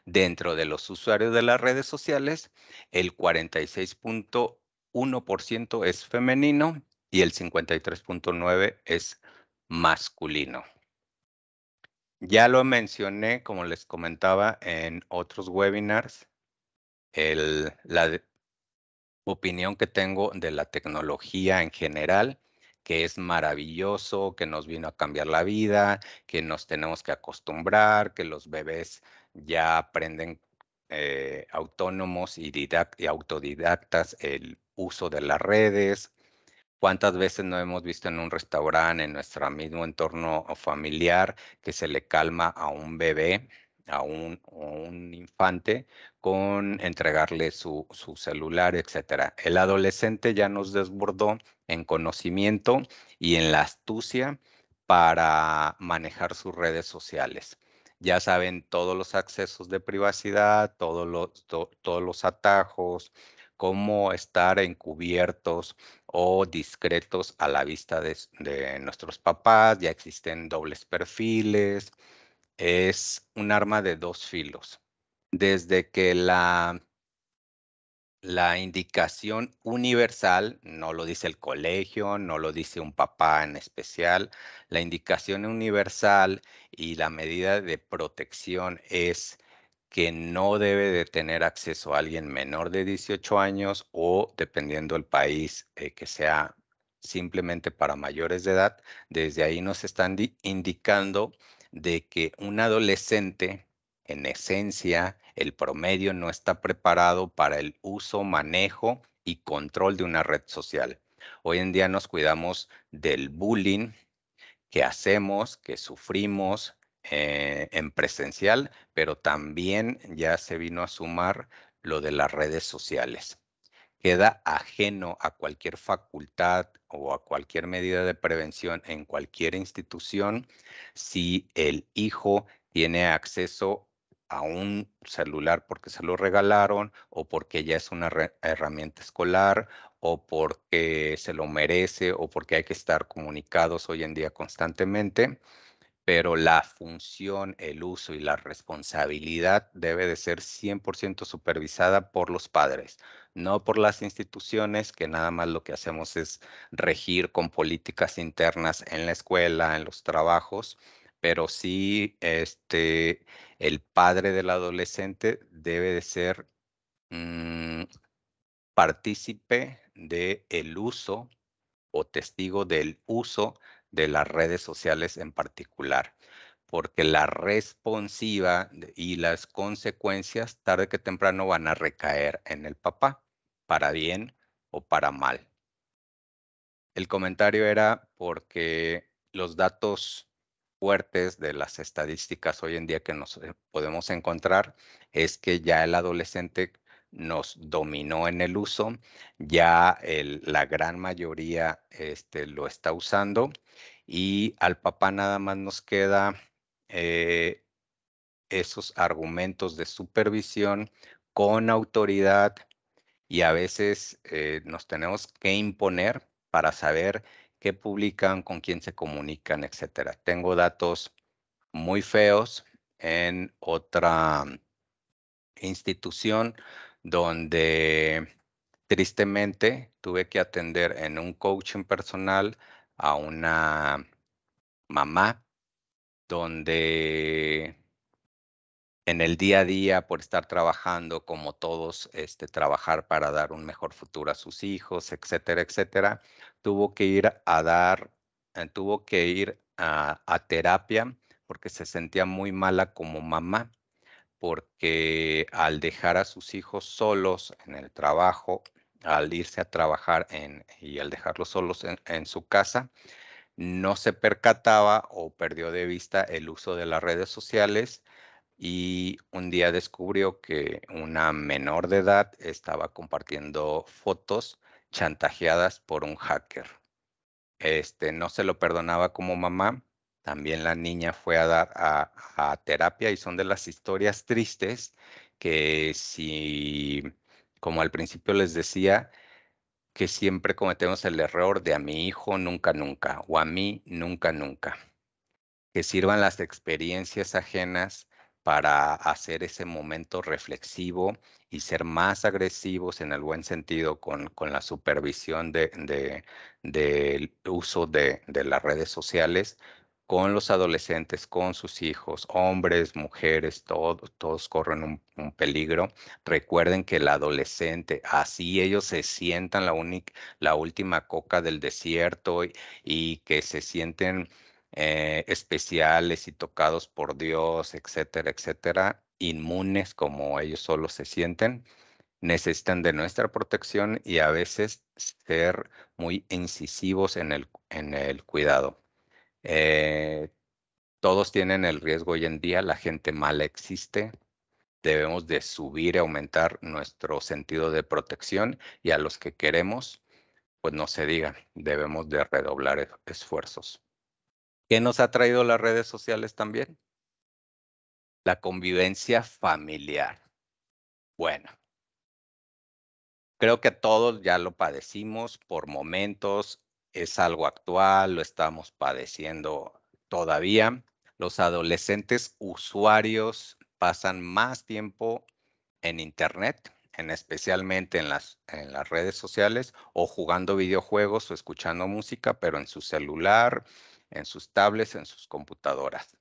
Dentro de los usuarios de las redes sociales, el 46.1% es femenino y el 53.9% es masculino. Ya lo mencioné, como les comentaba en otros webinars, la opinión que tengo de la tecnología en general, que es maravilloso, que nos vino a cambiar la vida, que nos tenemos que acostumbrar, que los bebés ya aprenden autónomos y autodidactas el uso de las redes. ¿Cuántas veces no hemos visto en un restaurante, en nuestro mismo entorno familiar, que se le calma a un bebé, a un infante, con entregarle su celular, etcétera? El adolescente ya nos desbordó en conocimiento y en la astucia para manejar sus redes sociales. Ya saben todos los accesos de privacidad, todos los atajos, cómo estar encubiertos o discretos a la vista de nuestros papás. Ya existen dobles perfiles. Es un arma de dos filos. Desde que la indicación universal, no lo dice el colegio, no lo dice un papá en especial, la indicación universal y la medida de protección es que no debe de tener acceso a alguien menor de 18 años o, dependiendo del país, que sea simplemente para mayores de edad. Desde ahí nos están indicando de que un adolescente, en esencia, el promedio no está preparado para el uso, manejo y control de una red social. Hoy en día nos cuidamos del bullying que hacemos, que sufrimos en presencial, pero también ya se vino a sumar lo de las redes sociales. Queda ajeno a cualquier facultad o a cualquier medida de prevención en cualquier institución si el hijo tiene acceso a un celular porque se lo regalaron o porque ya es una herramienta escolar o porque se lo merece o porque hay que estar comunicados hoy en día constantemente, pero la función, el uso y la responsabilidad debe de ser 100% supervisada por los padres, no por las instituciones, que nada más lo que hacemos es regir con políticas internas en la escuela, en los trabajos, pero sí el padre del adolescente debe de ser partícipe del uso o testigo del uso de las redes sociales en particular, porque la responsiva y las consecuencias tarde que temprano van a recaer en el papá, para bien o para mal. El comentario era porque los datos fuertes de las estadísticas hoy en día que nos podemos encontrar es que ya el adolescente nos dominó en el uso, ya la gran mayoría lo está usando y al papá nada más nos queda eh, esos argumentos de supervisión con autoridad y a veces nos tenemos que imponer para saber qué publican, con quién se comunican, etcétera. Tengo datos muy feos en otra institución donde tristemente tuve que atender en un coaching personal a una mamá donde en el día a día, por estar trabajando como todos, trabajar para dar un mejor futuro a sus hijos, etcétera, etcétera, tuvo que ir tuvo que ir a terapia porque se sentía muy mala como mamá, porque al dejar a sus hijos solos en el trabajo, al irse a trabajar y al dejarlos solos en su casa, no se percataba o perdió de vista el uso de las redes sociales y un día descubrió que una menor de edad estaba compartiendo fotos chantajeadas por un hacker. No se lo perdonaba como mamá. También la niña fue a dar a terapia y son de las historias tristes que si, como al principio les decía, que siempre cometemos el error de a mi hijo nunca, nunca o a mí nunca, nunca. Que sirvan las experiencias ajenas para hacer ese momento reflexivo y ser más agresivos en el buen sentido con la supervisión del uso de las redes sociales, con los adolescentes, con sus hijos, hombres, mujeres, todos corren un peligro. Recuerden que el adolescente, así ellos se sientan la última coca del desierto y que se sienten especiales y tocados por Dios, etcétera, etcétera, inmunes como ellos solo se sienten, necesitan de nuestra protección y a veces ser muy incisivos en el cuidado. Todos tienen el riesgo hoy en día, la gente mala existe, debemos de subir y aumentar nuestro sentido de protección y a los que queremos, pues no se diga, debemos de redoblar esfuerzos. ¿Qué nos ha traído las redes sociales también? La convivencia familiar. Bueno, creo que todos ya lo padecimos por momentos, es algo actual, lo estamos padeciendo todavía. Los adolescentes usuarios pasan más tiempo en Internet, especialmente en las redes sociales, o jugando videojuegos o escuchando música, pero en su celular, en sus tablets, en sus computadoras.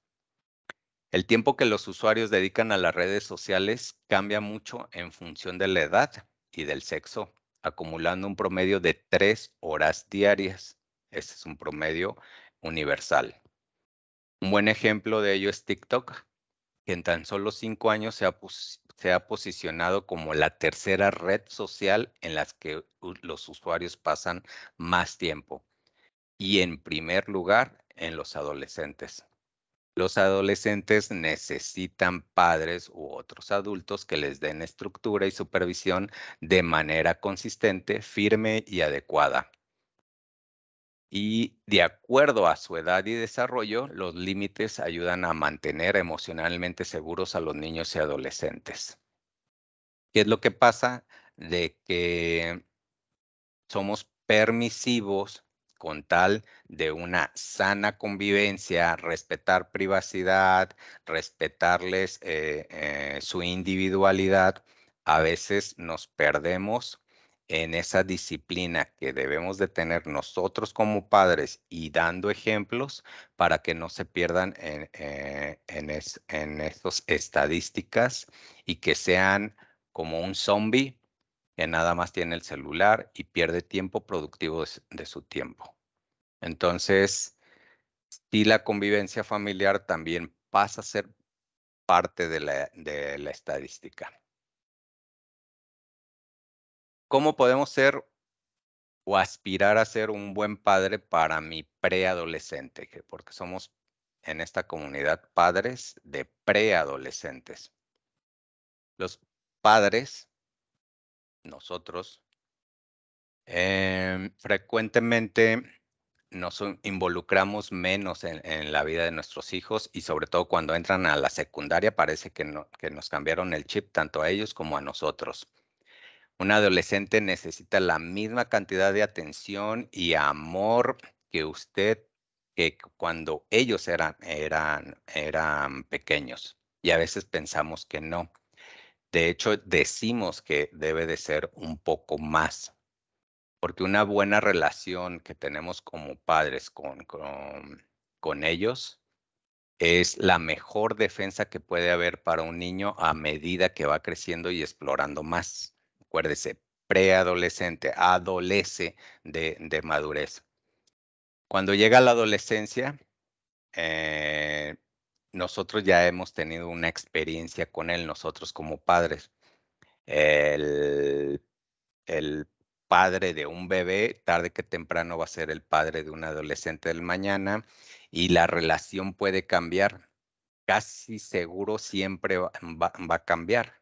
El tiempo que los usuarios dedican a las redes sociales cambia mucho en función de la edad y del sexo, acumulando un promedio de 3 horas diarias. Ese es un promedio universal. Un buen ejemplo de ello es TikTok, que en tan solo 5 años se ha posicionado como la tercera red social en las que los usuarios pasan más tiempo y en primer lugar en los adolescentes. Los adolescentes necesitan padres u otros adultos que les den estructura y supervisión de manera consistente, firme y adecuada. Y de acuerdo a su edad y desarrollo, los límites ayudan a mantener emocionalmente seguros a los niños y adolescentes. ¿Qué es lo que pasa? De que somos permisivos con tal de una sana convivencia, respetar privacidad, respetarles su individualidad. A veces nos perdemos en esa disciplina que debemos de tener nosotros como padres y dando ejemplos para que no se pierdan en estas estadísticas y que sean como un zombie que nada más tiene el celular y pierde tiempo productivo de su tiempo. Entonces, sí, la convivencia familiar también pasa a ser parte de la estadística. ¿Cómo podemos ser o aspirar a ser un buen padre para mi preadolescente? Porque somos en esta comunidad padres de preadolescentes. Los padres, nosotros, frecuentemente nos involucramos menos en la vida de nuestros hijos y sobre todo cuando entran a la secundaria parece que nos cambiaron el chip tanto a ellos como a nosotros. Un adolescente necesita la misma cantidad de atención y amor que usted, que cuando ellos eran pequeños. Y a veces pensamos que no. De hecho, decimos que debe de ser un poco más. Porque una buena relación que tenemos como padres con ellos es la mejor defensa que puede haber para un niño a medida que va creciendo y explorando más. Acuérdese, preadolescente, adolece de madurez. Cuando llega la adolescencia, eh, nosotros ya hemos tenido una experiencia con él, nosotros como padres. El el padre de un bebé, tarde que temprano va a ser el padre de un adolescente del mañana y la relación puede cambiar. Casi seguro siempre va a cambiar.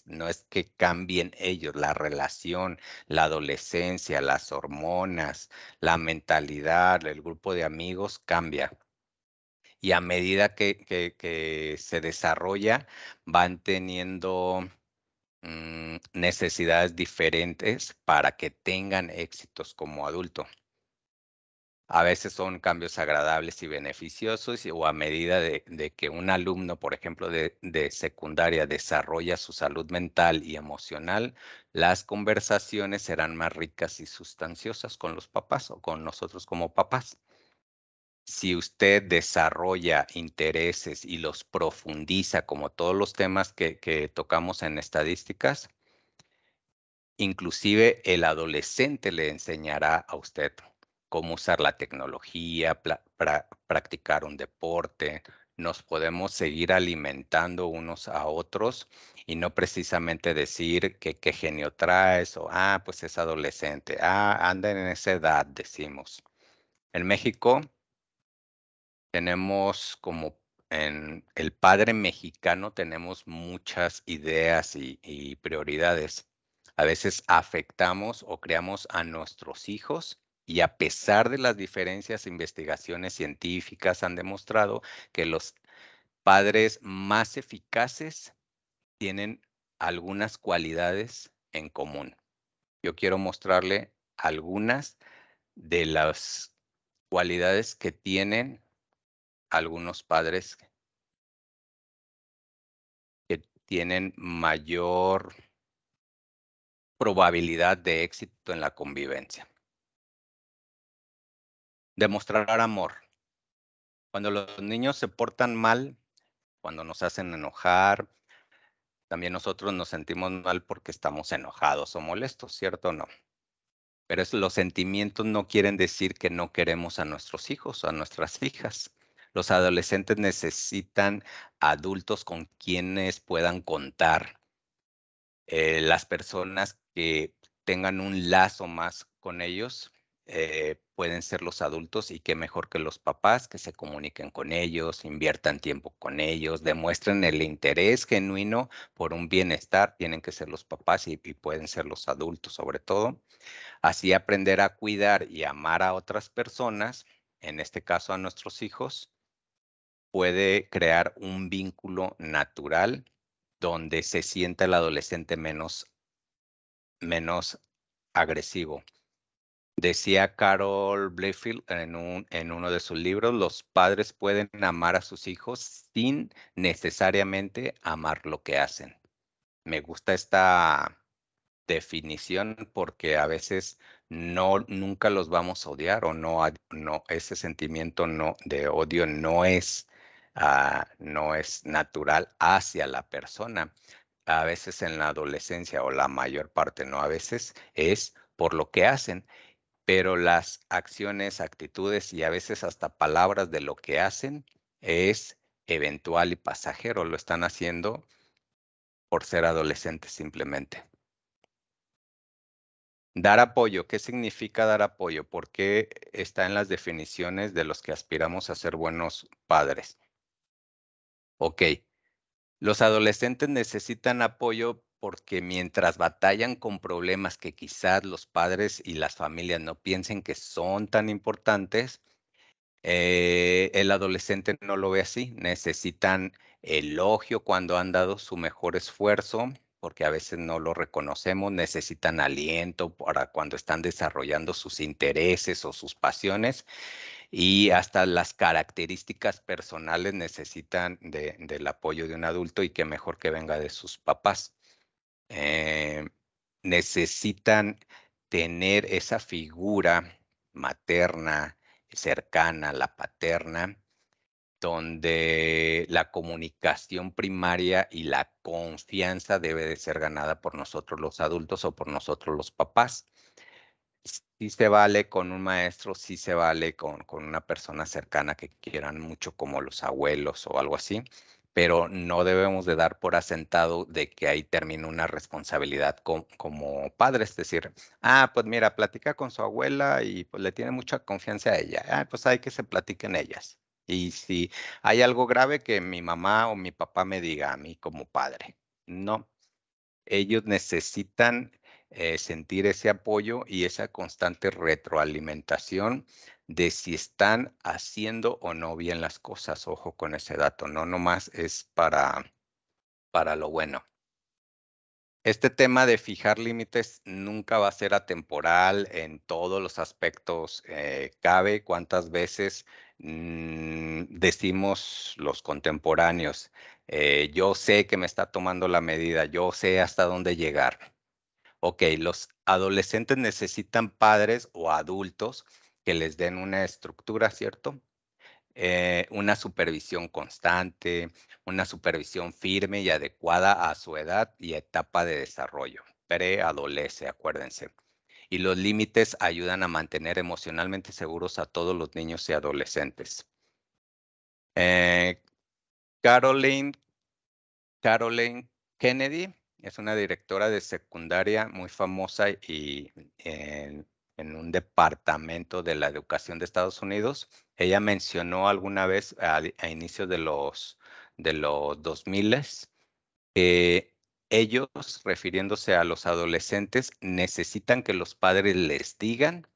No es que cambien ellos, la relación, la adolescencia, las hormonas, la mentalidad, el grupo de amigos cambia. Y a medida que se desarrolla, van teniendo necesidades diferentes para que tengan éxitos como adulto. A veces son cambios agradables y beneficiosos o a medida de que un alumno, por ejemplo, de secundaria desarrolla su salud mental y emocional, las conversaciones serán más ricas y sustanciosas con los papás o con nosotros como papás. Si usted desarrolla intereses y los profundiza, como todos los temas que tocamos en estadísticas, inclusive el adolescente le enseñará a usted cómo usar la tecnología, practicar un deporte. Nos podemos seguir alimentando unos a otros y no precisamente decir que qué genio traes o, pues es adolescente, anda en esa edad, decimos. En México tenemos como en el padre mexicano tenemos muchas ideas y prioridades. A veces afectamos o creamos a nuestros hijos y a pesar de las diferencias, investigaciones científicas han demostrado que los padres más eficaces tienen algunas cualidades en común. Yo quiero mostrarle algunas de las cualidades que tienen algunos padres que tienen mayor probabilidad de éxito en la convivencia. Demostrar amor. Cuando los niños se portan mal, cuando nos hacen enojar, también nosotros nos sentimos mal porque estamos enojados o molestos, ¿cierto o no? Pero los sentimientos no quieren decir que no queremos a nuestros hijos o a nuestras hijas. Los adolescentes necesitan adultos con quienes puedan contar. Las personas que tengan un lazo más con ellos pueden ser los adultos y qué mejor que los papás que se comuniquen con ellos, inviertan tiempo con ellos, demuestren el interés genuino por un bienestar, tienen que ser los papás y pueden ser los adultos sobre todo. Así aprender a cuidar y amar a otras personas, en este caso a nuestros hijos, puede crear un vínculo natural donde se sienta el adolescente menos agresivo. Decía Carol Blefield en uno de sus libros, los padres pueden amar a sus hijos sin necesariamente amar lo que hacen. Me gusta esta definición porque a veces nunca los vamos a odiar o no ese sentimiento de odio no es natural hacia la persona. A veces en la adolescencia o la mayor parte, no a veces, es por lo que hacen, pero las acciones, actitudes y a veces hasta palabras de lo que hacen es eventual y pasajero. Lo están haciendo por ser adolescentes simplemente. Dar apoyo. ¿Qué significa dar apoyo? ¿Por qué está en las definiciones de los que aspiramos a ser buenos padres? Ok. Los adolescentes necesitan apoyo porque mientras batallan con problemas que quizás los padres y las familias no piensen que son tan importantes, el adolescente no lo ve así. Necesitan elogio cuando han dado su mejor esfuerzo, porque a veces no lo reconocemos. Necesitan aliento para cuando están desarrollando sus intereses o sus pasiones. Y hasta las características personales necesitan del apoyo de un adulto y qué mejor que venga de sus papás. Necesitan tener esa figura materna, cercana, la paterna, donde la comunicación primaria y la confianza debe de ser ganada por nosotros los adultos o por nosotros los papás. Sí se vale con un maestro, sí se vale con una persona cercana que quieran mucho como los abuelos o algo así, pero no debemos de dar por asentado de que ahí termina una responsabilidad como padres, es decir, pues mira, platica con su abuela y pues le tiene mucha confianza a ella, pues hay que se platiquen ellas. Y si hay algo grave que mi mamá o mi papá me diga a mí como padre, no. Ellos necesitan sentir ese apoyo y esa constante retroalimentación de si están haciendo o no bien las cosas. Ojo con ese dato, no nomás es para lo bueno. Este tema de fijar límites nunca va a ser atemporal en todos los aspectos. Cabe cuántas veces decimos los contemporáneos, yo sé que me está tomando la medida, yo sé hasta dónde llegar. Ok, los adolescentes necesitan padres o adultos que les den una estructura, ¿cierto? una supervisión constante, una supervisión firme y adecuada a su edad y etapa de desarrollo. Preadolescente, acuérdense. Y los límites ayudan a mantener emocionalmente seguros a todos los niños y adolescentes. Caroline Kennedy es una directora de secundaria muy famosa y en un departamento de la educación de Estados Unidos. Ella mencionó alguna vez a inicios de los 2000 que ellos, refiriéndose a los adolescentes, necesitan que los padres les digan,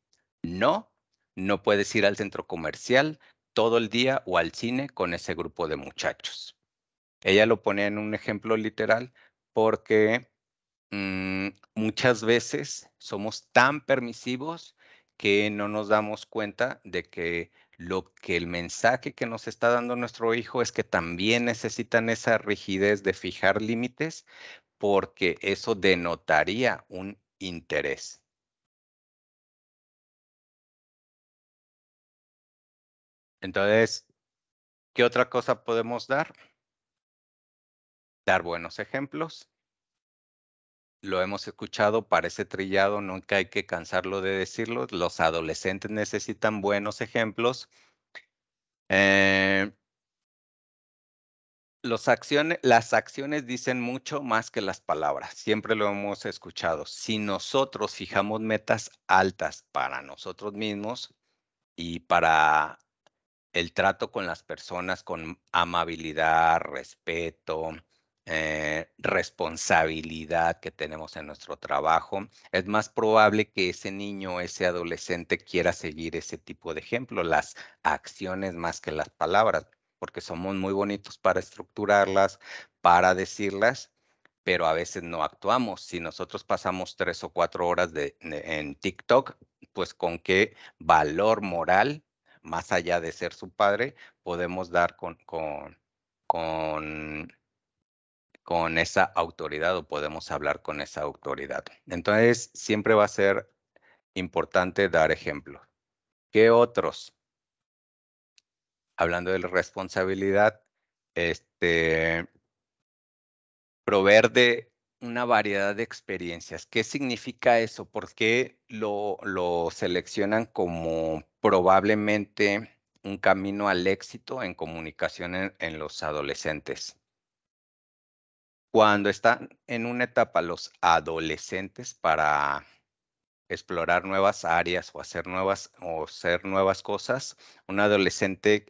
no, no puedes ir al centro comercial todo el día o al cine con ese grupo de muchachos. Ella lo pone en un ejemplo literal porque muchas veces somos tan permisivos que no nos damos cuenta de que el mensaje que nos está dando nuestro hijo es que también necesitan esa rigidez de fijar límites porque eso denotaría un interés. Entonces, ¿qué otra cosa podemos dar? Dar buenos ejemplos. Lo hemos escuchado, parece trillado, nunca hay que cansarlo de decirlo. Los adolescentes necesitan buenos ejemplos. Las acciones dicen mucho más que las palabras. Siempre lo hemos escuchado. Si nosotros fijamos metas altas para nosotros mismos y para el trato con las personas con amabilidad, respeto, responsabilidad que tenemos en nuestro trabajo, es más probable que ese niño, ese adolescente quiera seguir ese tipo de ejemplo, las acciones más que las palabras, porque somos muy bonitos para estructurarlas, para decirlas, pero a veces no actuamos. Si nosotros pasamos 3 o 4 horas en TikTok, pues con qué valor moral, más allá de ser su padre, podemos dar con esa autoridad o podemos hablar con esa autoridad. Entonces, siempre va a ser importante dar ejemplos. ¿Qué otros? Hablando de la responsabilidad, proveer de una variedad de experiencias. ¿Qué significa eso? ¿Por qué lo seleccionan como probablemente un camino al éxito en comunicación en los adolescentes? Cuando están en una etapa los adolescentes para explorar nuevas áreas o hacer ser nuevas cosas, un adolescente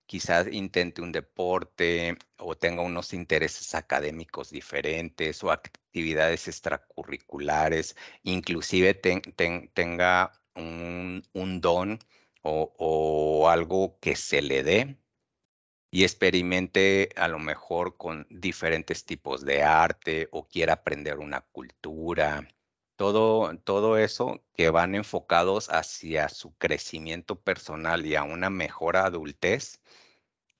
quizás intente un deporte o tenga unos intereses académicos diferentes o actividades extracurriculares, inclusive tenga un don o algo que se le dé y experimente a lo mejor con diferentes tipos de arte o quiera aprender una cultura. Todo eso que van enfocados hacia su crecimiento personal y a una mejor adultez,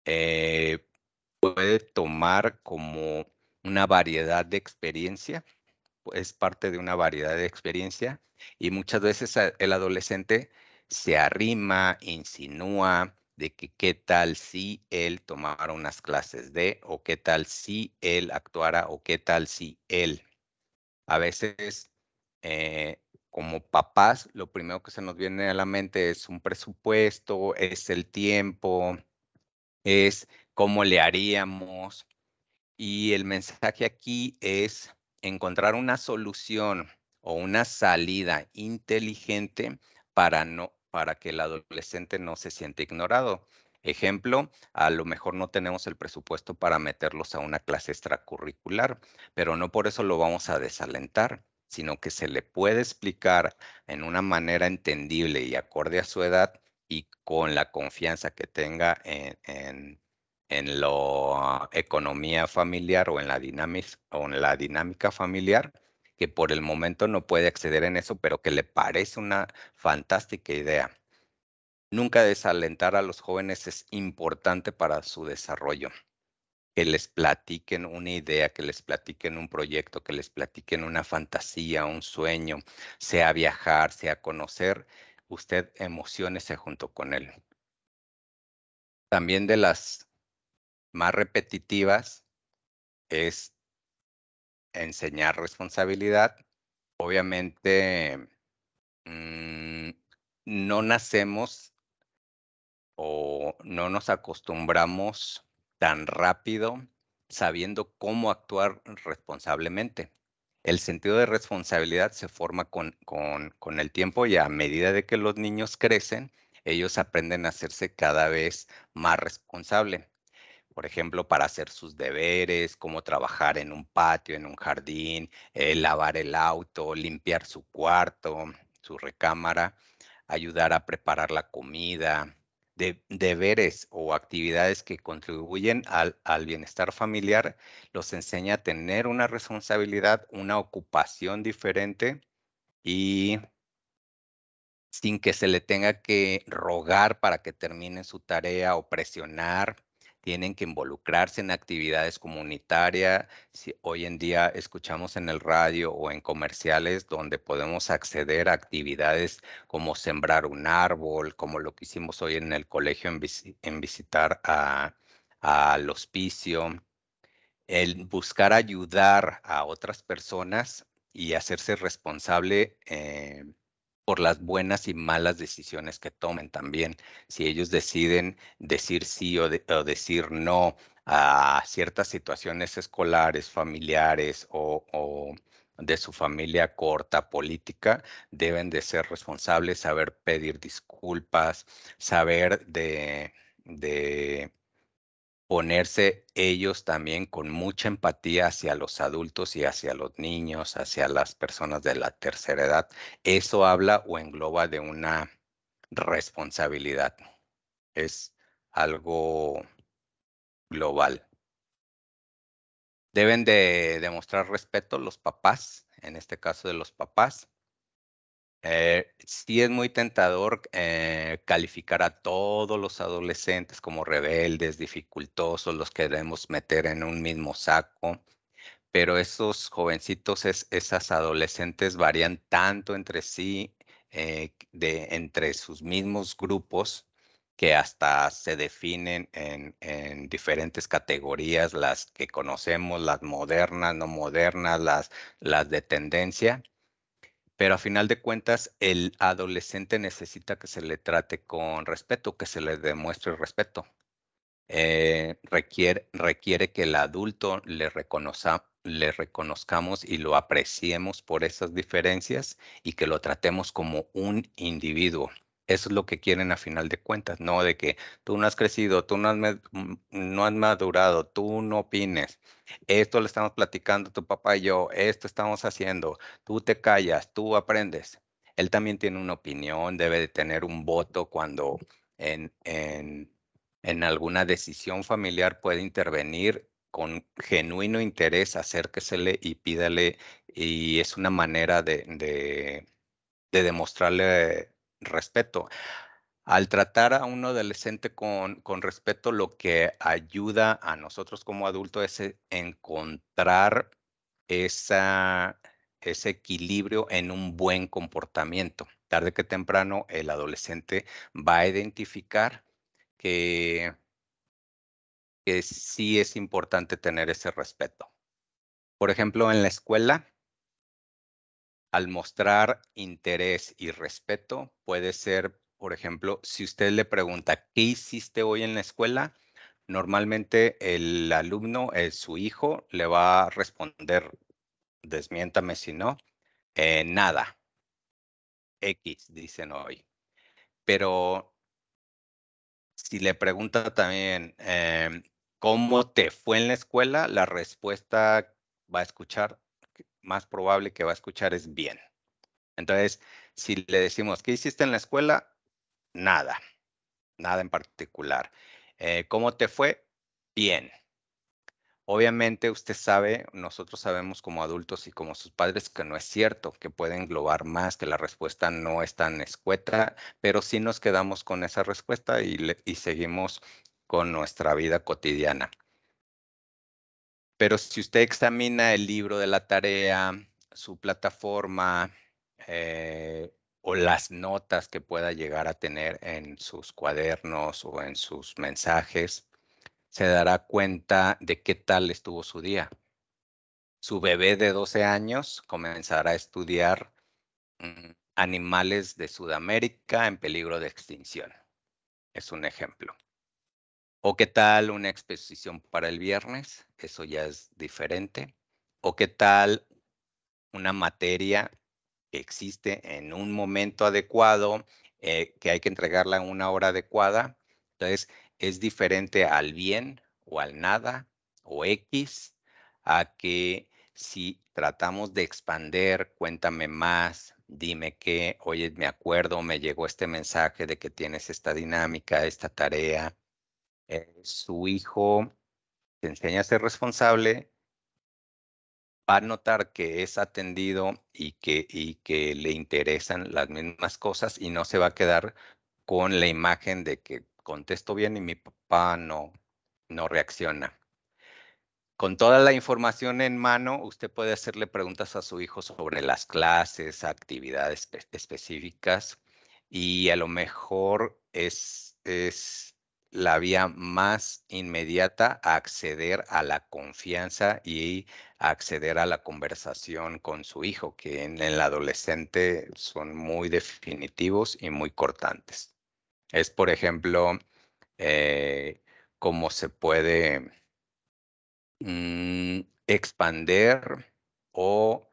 puede tomar como una variedad de experiencia, es parte de una variedad de experiencia y muchas veces el adolescente se arrima, insinúa de que qué tal si él tomara unas clases de, o qué tal si él actuara, o qué tal si él. A veces, como papás, lo primero que se nos viene a la mente es un presupuesto, es el tiempo, es cómo le haríamos. Y el mensaje aquí es encontrar una solución o una salida inteligente para que el adolescente no se sienta ignorado. Ejemplo, a lo mejor no tenemos el presupuesto para meterlos a una clase extracurricular, pero no por eso lo vamos a desalentar, sino que se le puede explicar en una manera entendible y acorde a su edad y con la confianza que tenga en la economía familiar o en la dinámica familiar, que por el momento no puede acceder en eso, pero que le parece una fantástica idea. Nunca desalentar a los jóvenes es importante para su desarrollo. Que les platiquen una idea, que les platiquen un proyecto, que les platiquen una fantasía, un sueño, sea viajar, sea conocer, usted emociónese junto con él. También de las más repetitivas es enseñar responsabilidad. Obviamente, no nacemos o no nos acostumbramos tan rápido sabiendo cómo actuar responsablemente. El sentido de responsabilidad se forma con el tiempo y a medida de que los niños crecen, ellos aprenden a hacerse cada vez más responsable. Por ejemplo, para hacer sus deberes, cómo trabajar en un patio, en un jardín, lavar el auto, limpiar su cuarto, su recámara, ayudar a preparar la comida, deberes o actividades que contribuyen al bienestar familiar, los enseña a tener una responsabilidad, una ocupación diferente y sin que se le tenga que rogar para que termine su tarea o presionar. Tienen que involucrarse en actividades comunitarias. Si hoy en día escuchamos en el radio o en comerciales donde podemos acceder a actividades como sembrar un árbol, como lo que hicimos hoy en el colegio en visitar al hospicio, el buscar ayudar a otras personas y hacerse responsable por las buenas y malas decisiones que tomen también. Si ellos deciden decir sí o decir no a ciertas situaciones escolares, familiares o de su familia corta, política, deben de ser responsables, saber pedir disculpas, saber de ponerse ellos también con mucha empatía hacia los adultos y hacia los niños, hacia las personas de la tercera edad. Eso habla o engloba de una responsabilidad. Es algo global. Deben de demostrar respeto los papás, en este caso de los papás. Sí es muy tentador calificar a todos los adolescentes como rebeldes, dificultosos, los queremos meter en un mismo saco, pero esos jovencitos, esas adolescentes varían tanto entre sí, entre sus mismos grupos, que hasta se definen en diferentes categorías, las que conocemos, las modernas, no modernas, las de tendencia. Pero a final de cuentas, el adolescente necesita que se le trate con respeto, que se le demuestre respeto. Requiere que el adulto le reconozcamos y lo apreciemos por esas diferencias y que lo tratemos como un individuo. Eso es lo que quieren a final de cuentas, no de que tú no has crecido, tú no has madurado, tú no opines. Esto le estamos platicando tu papá y yo, esto estamos haciendo, tú te callas, tú aprendes. Él también tiene una opinión, debe de tener un voto cuando en, en en alguna decisión familiar puede intervenir con genuino interés, acérquesele y pídale, y es una manera de demostrarle respeto. Al tratar a un adolescente con respeto, lo que ayuda a nosotros como adultos es encontrar esa, ese equilibrio en un buen comportamiento. Tarde que temprano, el adolescente va a identificar que sí es importante tener ese respeto. Por ejemplo, en la escuela, al mostrar interés y respeto, puede ser, por ejemplo, si usted le pregunta, ¿qué hiciste hoy en la escuela? Normalmente el alumno, su hijo, le va a responder, desmiéntame si no, nada, X, dicen hoy. Pero si le pregunta también, ¿cómo te fue en la escuela? La respuesta va a escuchar, más probable que va a escuchar es bien. Entonces, si le decimos, ¿qué hiciste en la escuela? Nada, nada en particular. ¿Cómo te fue? Bien. Obviamente usted sabe, nosotros sabemos como adultos y como sus padres que no es cierto, que puede englobar más, que la respuesta no es tan escueta, pero sí nos quedamos con esa respuesta y seguimos con nuestra vida cotidiana. Pero si usted examina el libro de la tarea, su plataforma, o las notas que pueda llegar a tener en sus cuadernos o en sus mensajes, se dará cuenta de qué tal estuvo su día. Su bebé de 12 años comenzará a estudiar animales de Sudamérica en peligro de extinción. Es un ejemplo. ¿O qué tal una exposición para el viernes? Eso ya es diferente. ¿O qué tal una materia que existe en un momento adecuado, que hay que entregarla en una hora adecuada? Entonces, es diferente al bien o al nada o X, a que si tratamos de expander, cuéntame más, dime qué, oye, me acuerdo, me llegó este mensaje de que tienes esta dinámica, esta tarea. Su hijo te enseña a ser responsable, va a notar que es atendido y que le interesan las mismas cosas y no se va a quedar con la imagen de que contesto bien y mi papá no reacciona. Con toda la información en mano, usted puede hacerle preguntas a su hijo sobre las clases, actividades específicas, y a lo mejor es la vía más inmediata a acceder a la confianza y a acceder a la conversación con su hijo, que en el adolescente son muy definitivos y muy cortantes. Es, por ejemplo, cómo se puede expander o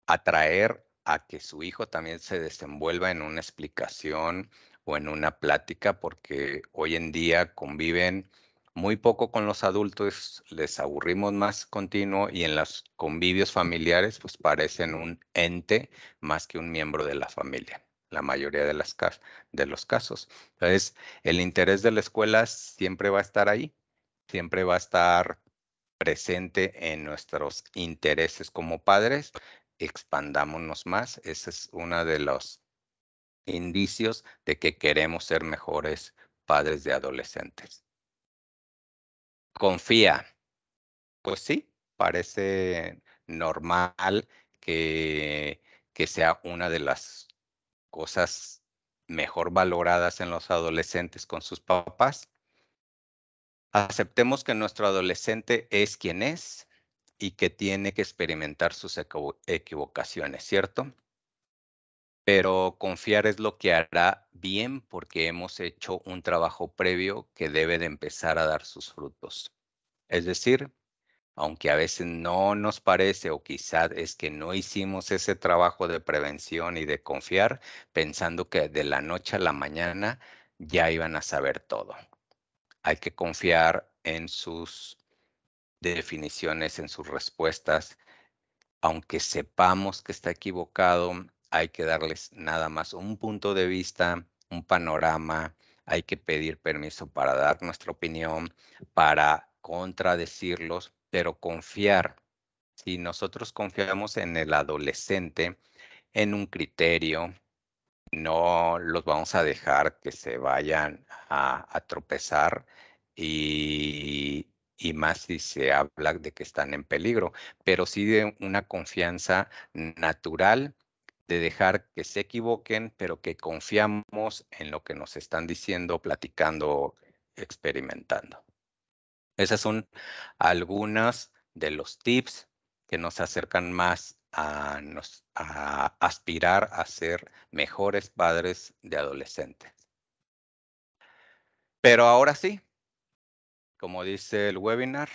atraer a que su hijo también se desenvuelva en una explicación o en una plática, porque hoy en día conviven muy poco con los adultos, les aburrimos más continuo y en los convivios familiares pues parecen un ente más que un miembro de la familia, la mayoría de de los casos. Entonces, el interés de la escuela siempre va a estar ahí, siempre va a estar presente en nuestros intereses como padres. Expandámonos más. Ese es uno de los indicios de que queremos ser mejores padres de adolescentes. Confía. Pues sí, parece normal que, que sea una de las cosas mejor valoradas en los adolescentes con sus papás. Aceptemos que nuestro adolescente es quien es y que tiene que experimentar sus equivocaciones, ¿cierto? Pero confiar es lo que hará bien porque hemos hecho un trabajo previo que debe de empezar a dar sus frutos. Es decir, aunque a veces no nos parece o quizás es que no hicimos ese trabajo de prevención y de confiar pensando que de la noche a la mañana ya iban a saber todo. Hay que confiar en sus definiciones, en sus respuestas. Aunque sepamos que está equivocado, hay que darles nada más un punto de vista, un panorama. Hay que pedir permiso para dar nuestra opinión, para contradecirlos, pero confiar. Si nosotros confiamos en el adolescente, en un criterio, no los vamos a dejar que se vayan a tropezar y más si se habla de que están en peligro, pero sí de una confianza natural, de dejar que se equivoquen, pero que confiamos en lo que nos están diciendo, platicando, experimentando. Esas son algunas de los tips que nos acercan más a aspirar a ser mejores padres de adolescentes. Pero ahora sí, como dice el webinar,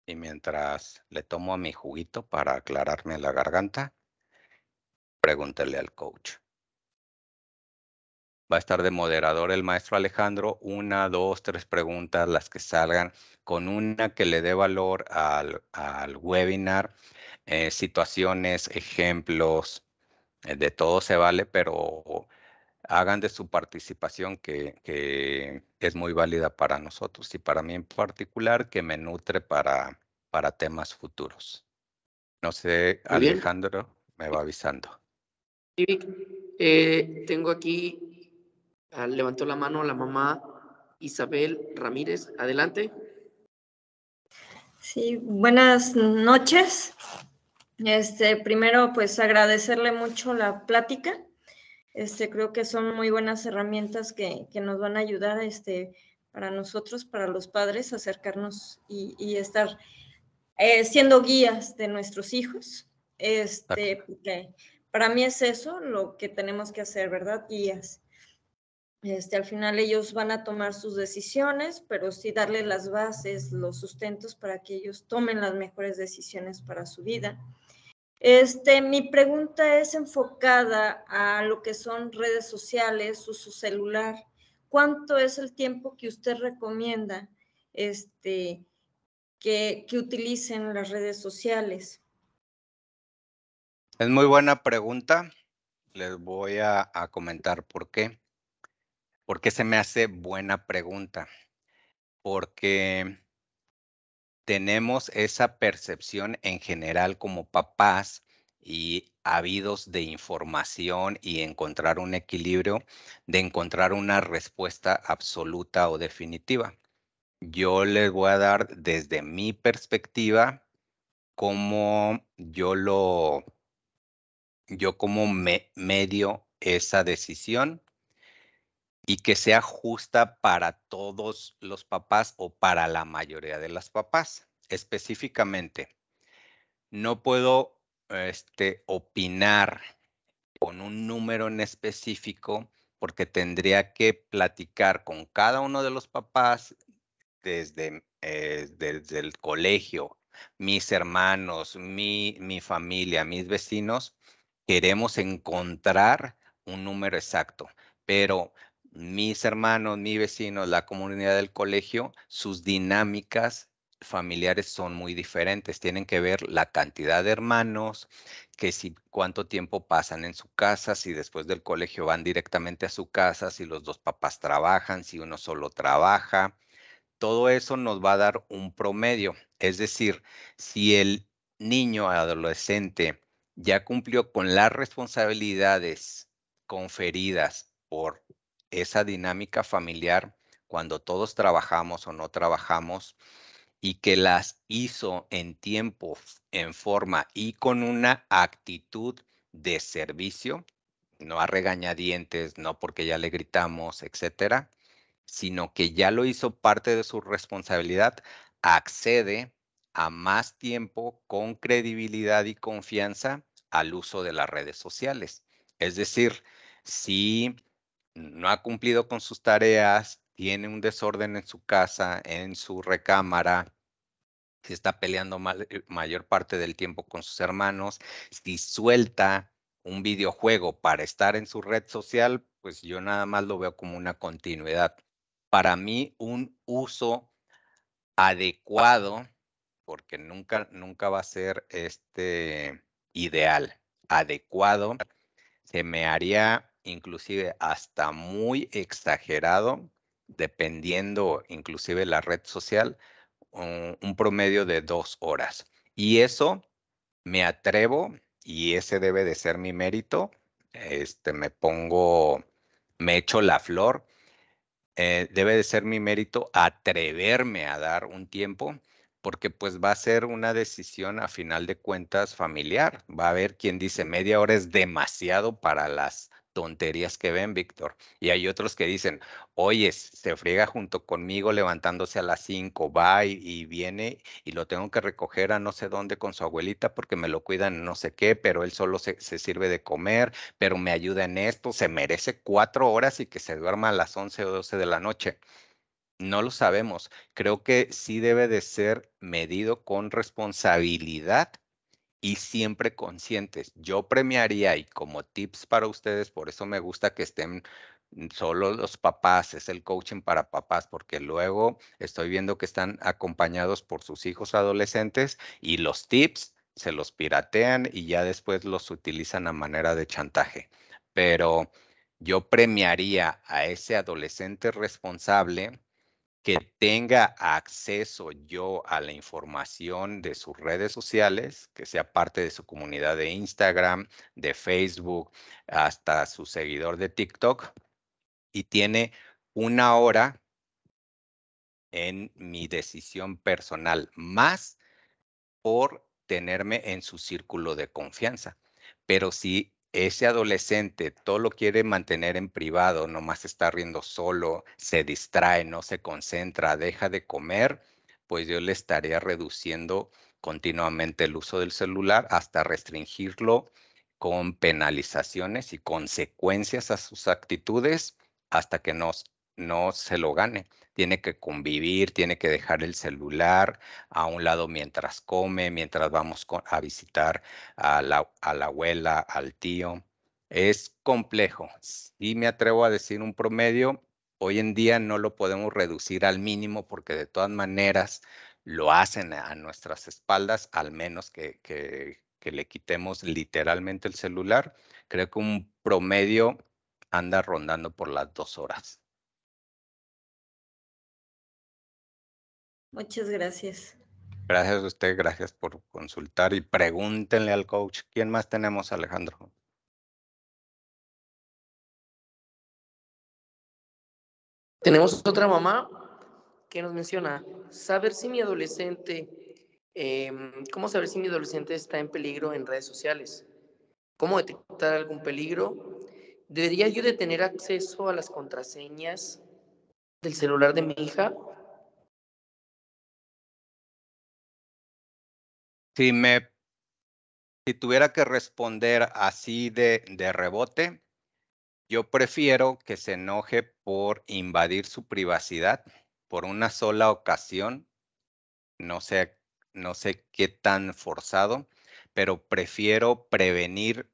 y mientras le tomo a mi juguito para aclararme la garganta, pregúntele al coach. Va a estar de moderador el maestro Alejandro, 1, 2, 3 preguntas, las que salgan, con una que le dé valor al webinar, situaciones, ejemplos, de todo se vale, pero hagan de su participación que es muy válida para nosotros y para mí en particular, que me nutre para temas futuros. No sé, Muy bien. Alejandro me va avisando. Sí, Vic. Tengo aquí, levantó la mano la mamá Isabel Ramírez. Adelante. Sí, buenas noches. Primero, pues agradecerle mucho la plática. Creo que son muy buenas herramientas que nos van a ayudar para nosotros, para los padres, acercarnos y estar siendo guías de nuestros hijos. Porque para mí es eso lo que tenemos que hacer, ¿verdad? Guías. Al final ellos van a tomar sus decisiones, pero sí darle las bases, los sustentos para que ellos tomen las mejores decisiones para su vida. Mi pregunta es enfocada a lo que son redes sociales, uso celular. ¿Cuánto es el tiempo que usted recomienda que utilicen las redes sociales? Es muy buena pregunta. Les voy a comentar por qué. ¿Por qué se me hace buena pregunta? Porque tenemos esa percepción en general como papás y ávidos de información y encontrar un equilibrio, de encontrar una respuesta absoluta o definitiva. Yo les voy a dar desde mi perspectiva cómo yo como medio esa decisión y que sea justa para todos los papás o para la mayoría de las papás. Específicamente, no puedo opinar con un número en específico porque tendría que platicar con cada uno de los papás desde el colegio, mis hermanos, mi familia, mis vecinos. Queremos encontrar un número exacto, pero mis hermanos, mis vecinos, la comunidad del colegio, sus dinámicas familiares son muy diferentes. Tienen que ver la cantidad de hermanos, que si cuánto tiempo pasan en su casa, si después del colegio van directamente a su casa, si los dos papás trabajan, si uno solo trabaja. Todo eso nos va a dar un promedio. Es decir, si el niño adolescente ya cumplió con las responsabilidades conferidas por esa dinámica familiar, cuando todos trabajamos o no trabajamos, y que las hizo en tiempo, en forma y con una actitud de servicio, no a regañadientes, no porque ya le gritamos, etcétera, sino que ya lo hizo parte de su responsabilidad, accede a más tiempo con credibilidad y confianza al uso de las redes sociales. Es decir, si no ha cumplido con sus tareas, tiene un desorden en su casa, en su recámara, si está peleando mayor parte del tiempo con sus hermanos, si suelta un videojuego para estar en su red social, pues yo nada más lo veo como una continuidad. Para mí, un uso adecuado, porque nunca va a ser ideal, adecuado, se me haría inclusive hasta muy exagerado, dependiendo inclusive la red social, un promedio de 2 horas. Y eso me atrevo, y ese debe de ser mi mérito, me echo la flor, debe de ser mi mérito atreverme a dar un tiempo, porque pues va a ser una decisión a final de cuentas familiar. Va a haber quien dice media hora es demasiado para las tonterías que ven, Víctor. Y hay otros que dicen, oye, se friega junto conmigo levantándose a las 5, va y viene y lo tengo que recoger a no sé dónde con su abuelita porque me lo cuidan no sé qué, pero él solo se sirve de comer, pero me ayuda en esto, se merece 4 horas y que se duerma a las 11 o 12 de la noche. No lo sabemos. Creo que sí debe de ser medido con responsabilidad y siempre conscientes. Yo premiaría, y como tips para ustedes, por eso me gusta que estén solo los papás, es el coaching para papás, porque luego estoy viendo que están acompañados por sus hijos adolescentes y los tips se los piratean y ya después los utilizan a manera de chantaje. Pero yo premiaría a ese adolescente responsable que tenga acceso yo a la información de sus redes sociales, que sea parte de su comunidad de Instagram, de Facebook, hasta su seguidor de TikTok, y tiene 1 hora en mi decisión personal, más por tenerme en su círculo de confianza. Pero si ese adolescente todo lo quiere mantener en privado, nomás está riendo solo, se distrae, no se concentra, deja de comer, pues yo le estaría reduciendo continuamente el uso del celular hasta restringirlo con penalizaciones y consecuencias a sus actitudes hasta que no se lo gane. Tiene que convivir, tiene que dejar el celular a un lado mientras come, mientras vamos a visitar a la abuela, al tío. Es complejo. Y me atrevo a decir un promedio. Hoy en día no lo podemos reducir al mínimo porque de todas maneras lo hacen a nuestras espaldas, al menos que le quitemos literalmente el celular. Creo que un promedio anda rondando por las 2 horas. Muchas gracias. Gracias a usted, gracias por consultar y pregúntenle al coach. ¿Quién más tenemos, Alejandro? Tenemos otra mamá que nos menciona, saber si mi adolescente, ¿cómo saber si mi adolescente está en peligro en redes sociales? ¿Cómo detectar algún peligro? ¿Debería yo de tener acceso a las contraseñas del celular de mi hija? Si tuviera que responder así de rebote, yo prefiero que se enoje por invadir su privacidad por una sola ocasión. No sé qué tan forzado, pero prefiero prevenir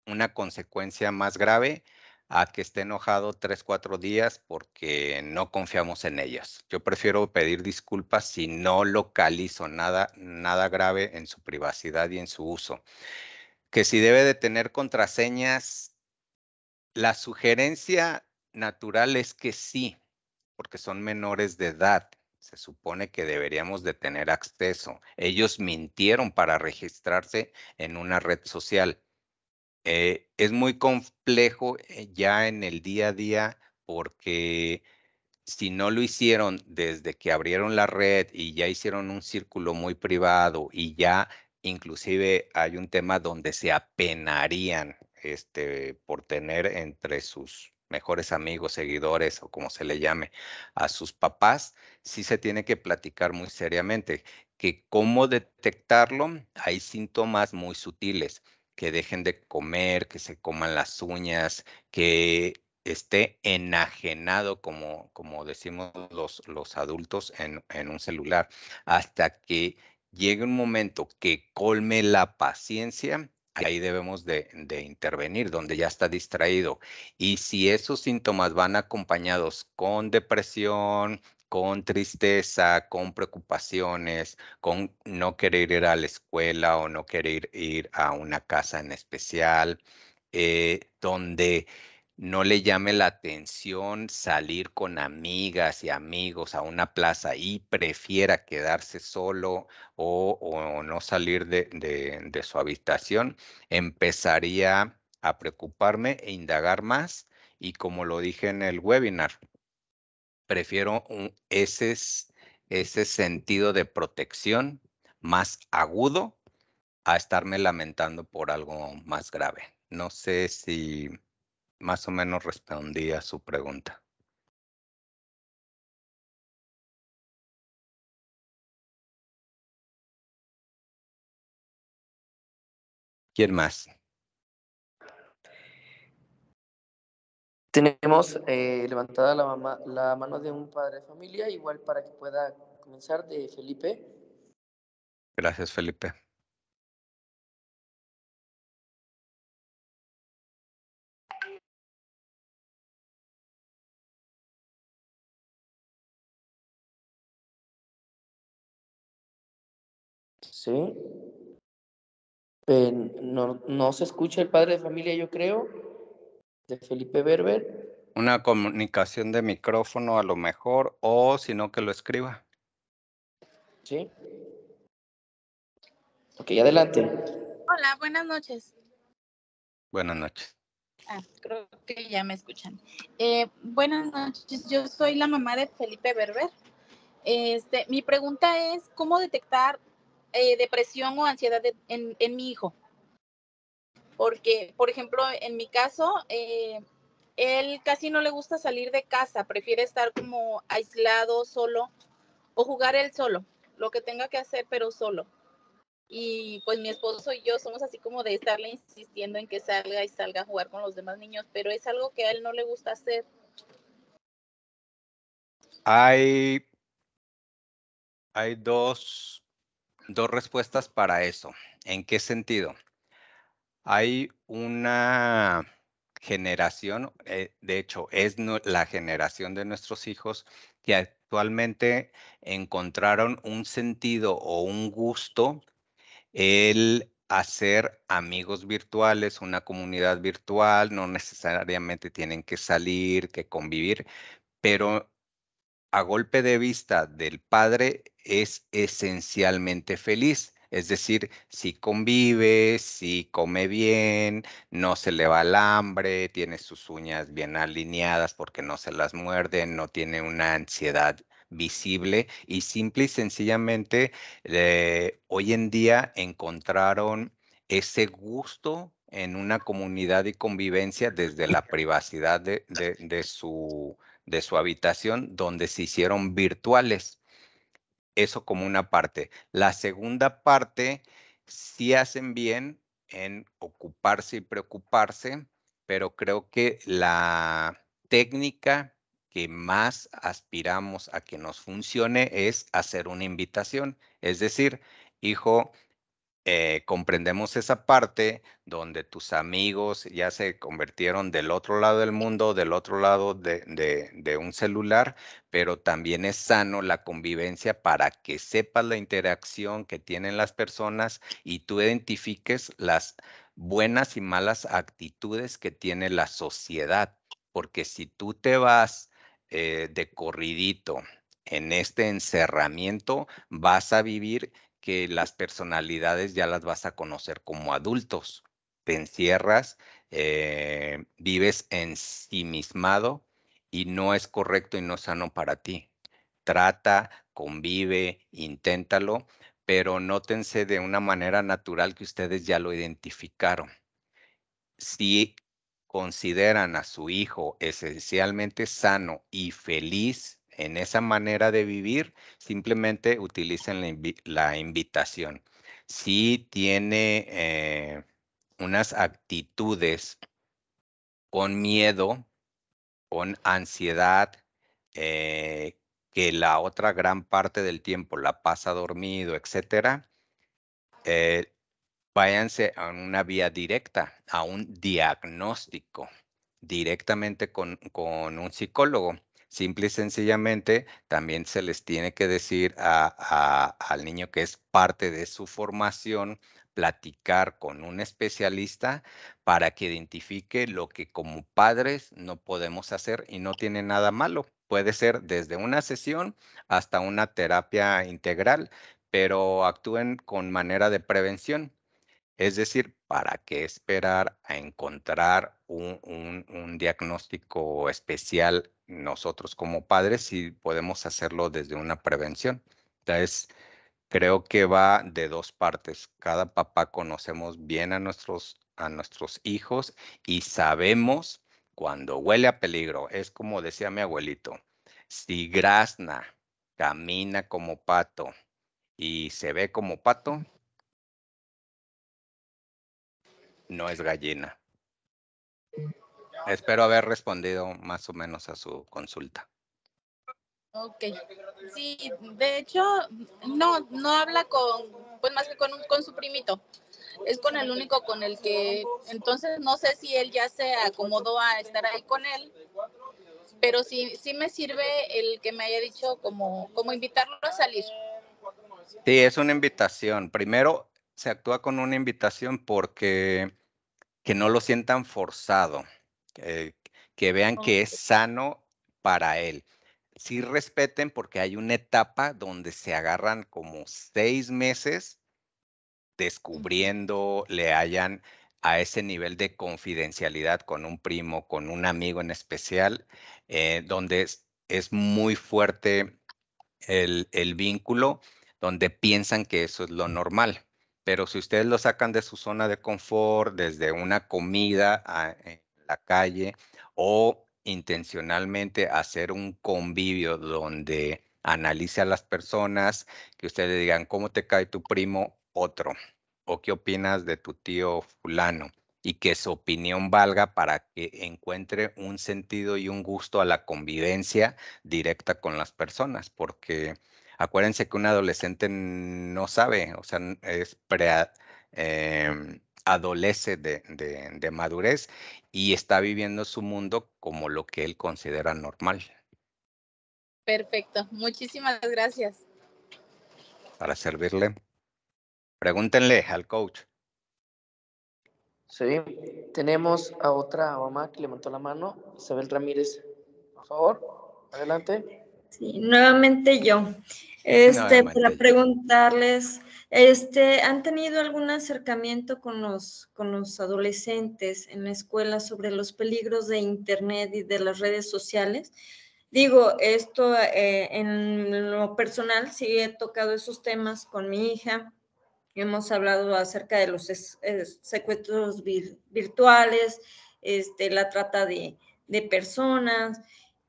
una consecuencia más grave a que esté enojado 3, 4 días porque no confiamos en ellas. Yo prefiero pedir disculpas si no localizo nada grave en su privacidad y en su uso. Que si debe de tener contraseñas, la sugerencia natural es que sí, porque son menores de edad. Se supone que deberíamos de tener acceso. Ellos mintieron para registrarse en una red social. Es muy complejo ya en el día a día porque si no lo hicieron desde que abrieron la red y ya hicieron un círculo muy privado y ya inclusive hay un tema donde se apenarían por tener entre sus mejores amigos, seguidores o como se le llame a sus papás, sí se tiene que platicar muy seriamente que cómo detectarlo. Hay síntomas muy sutiles, que dejen de comer, que se coman las uñas, que esté enajenado, como decimos los adultos, en un celular, hasta que llegue un momento que colme la paciencia. Ahí debemos de intervenir, donde ya está distraído. Y si esos síntomas van acompañados con depresión, con tristeza, con preocupaciones, con no querer ir a la escuela o no querer ir a una casa en especial, donde no le llame la atención salir con amigas y amigos a una plaza y prefiera quedarse solo o no salir de su habitación, empezaría a preocuparme e indagar más. Y como lo dije en el webinar, prefiero ese sentido de protección más agudo a estarme lamentando por algo más grave. No sé si más o menos respondí a su pregunta. ¿Quién más? Tenemos levantada la mano de un padre de familia, igual para que pueda comenzar, de Felipe. Gracias, Felipe. Sí. No se escucha el padre de familia, yo creo, de Felipe Berber. Una comunicación de micrófono a lo mejor, o si no, que lo escriba. Sí. Ok, adelante. Hola, buenas noches. Buenas noches. Creo que ya me escuchan. Buenas noches, yo soy la mamá de Felipe Berber. Mi pregunta es, ¿cómo detectar depresión o ansiedad en mi hijo? Porque, por ejemplo, en mi caso, él casi no le gusta salir de casa, prefiere estar como aislado, solo, o jugar él solo, lo que tenga que hacer, pero solo. Y pues mi esposo y yo somos así como de estarle insistiendo en que salga y salga a jugar con los demás niños, pero es algo que a él no le gusta hacer. Hay dos respuestas para eso. ¿En qué sentido? Hay una generación, de hecho, es la generación de nuestros hijos que actualmente encontraron un sentido o un gusto el hacer amigos virtuales, una comunidad virtual, no necesariamente tienen que salir, que convivir, pero a golpe de vista del padre es esencialmente feliz. Es decir, si convive, si come bien, no se le va el hambre, tiene sus uñas bien alineadas porque no se las muerde, no tiene una ansiedad visible y simple y sencillamente hoy en día encontraron ese gusto en una comunidad y convivencia desde la privacidad de su habitación donde se hicieron virtuales. Eso como una parte. La segunda parte, sí hacen bien en ocuparse y preocuparse, pero creo que la técnica que más aspiramos a que nos funcione es hacer una invitación. Es decir, hijo, comprendemos esa parte donde tus amigos ya se convirtieron del otro lado del mundo, del otro lado de un celular, pero también es sano la convivencia para que sepas la interacción que tienen las personas y tú identifiques las buenas y malas actitudes que tiene la sociedad. Porque si tú te vas de corridito en este encerramiento, vas a vivir que las personalidades ya las vas a conocer como adultos. Te encierras, vives ensimismado y no es correcto y no sano para ti. Trata, convive, inténtalo, pero nótense de una manera natural que ustedes ya lo identificaron. Si consideran a su hijo esencialmente sano y feliz en esa manera de vivir, simplemente utilicen la invitación. Si tiene unas actitudes con miedo, con ansiedad, que la otra gran parte del tiempo la pasa dormido, etcétera, váyanse a una vía directa, a un diagnóstico, directamente con un psicólogo. Simple y sencillamente, también se les tiene que decir al niño que es parte de su formación, platicar con un especialista para que identifique lo que como padres no podemos hacer y no tiene nada malo. Puede ser desde una sesión hasta una terapia integral, pero actúen con manera de prevención. Es decir, ¿para qué esperar a encontrar un diagnóstico especial nosotros como padres si podemos hacerlo desde una prevención? Entonces, creo que va de dos partes. Cada papá conocemos bien a nuestros hijos y sabemos cuando huele a peligro. Es como decía mi abuelito, si grazna, camina como pato y se ve como pato, no es gallina. Espero haber respondido más o menos a su consulta. Ok, sí, de hecho, no habla pues más que con su primito. Es con el único con el que, entonces no sé si él ya se acomodó a estar ahí con él, pero sí me sirve el que me haya dicho como invitarlo a salir. Sí, es una invitación. Primero, se actúa con una invitación porque que no lo sientan forzado, que vean que es sano para él. Sí respeten porque hay una etapa donde se agarran como 6 meses descubriendo, le hallan a ese nivel de confidencialidad con un primo, con un amigo en especial, donde es muy fuerte el vínculo, donde piensan que eso es lo normal. Pero si ustedes lo sacan de su zona de confort, desde una comida en la calle o intencionalmente hacer un convivio donde analice a las personas, que ustedes digan, ¿cómo te cae tu primo? Otro. ¿O qué opinas de tu tío fulano? Y que su opinión valga para que encuentre un sentido y un gusto a la convivencia directa con las personas, porque acuérdense que un adolescente no sabe, o sea, adolece de madurez y está viviendo su mundo como lo que él considera normal. Perfecto. Muchísimas gracias. Para servirle, pregúntenle al coach. Sí, tenemos a otra mamá que levantó la mano, Isabel Ramírez. Por favor, adelante. Sí, nuevamente yo. Nuevamente Para yo. preguntarles, ¿han tenido algún acercamiento con los adolescentes en la escuela sobre los peligros de Internet y de las redes sociales? Digo, esto en lo personal, sí he tocado esos temas con mi hija. Hemos hablado acerca de los secuestros virtuales, la trata de personas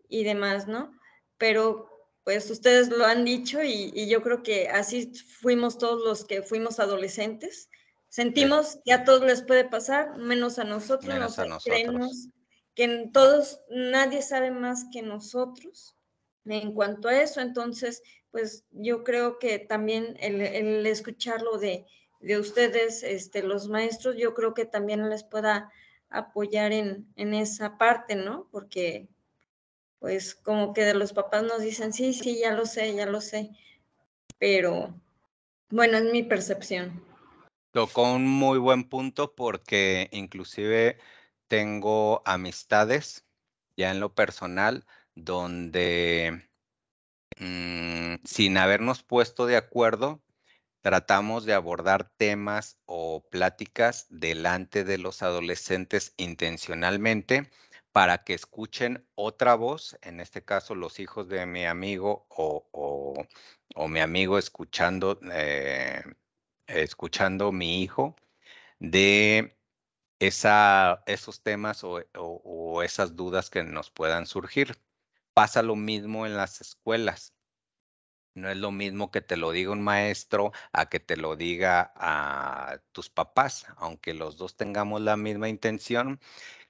y demás, ¿no? Pero pues ustedes lo han dicho y yo creo que así fuimos todos los que fuimos adolescentes. Sentimos que a todos les puede pasar, menos a nosotros. Menos a nosotros. Creemos que en todos, nadie sabe más que nosotros en cuanto a eso. Entonces, pues yo creo que también el escucharlo de ustedes, los maestros, yo creo que también les pueda apoyar en esa parte, ¿no? Porque pues como que de los papás nos dicen, sí, sí, ya lo sé, pero bueno, es mi percepción. Tocó un muy buen punto porque inclusive tengo amistades ya en lo personal donde sin habernos puesto de acuerdo, tratamos de abordar temas o pláticas delante de los adolescentes intencionalmente para que escuchen otra voz, en este caso los hijos de mi amigo o mi amigo escuchando mi hijo de esos temas o esas dudas que nos puedan surgir. Pasa lo mismo en las escuelas. No es lo mismo que te lo diga un maestro a que te lo diga a tus papás, aunque los dos tengamos la misma intención,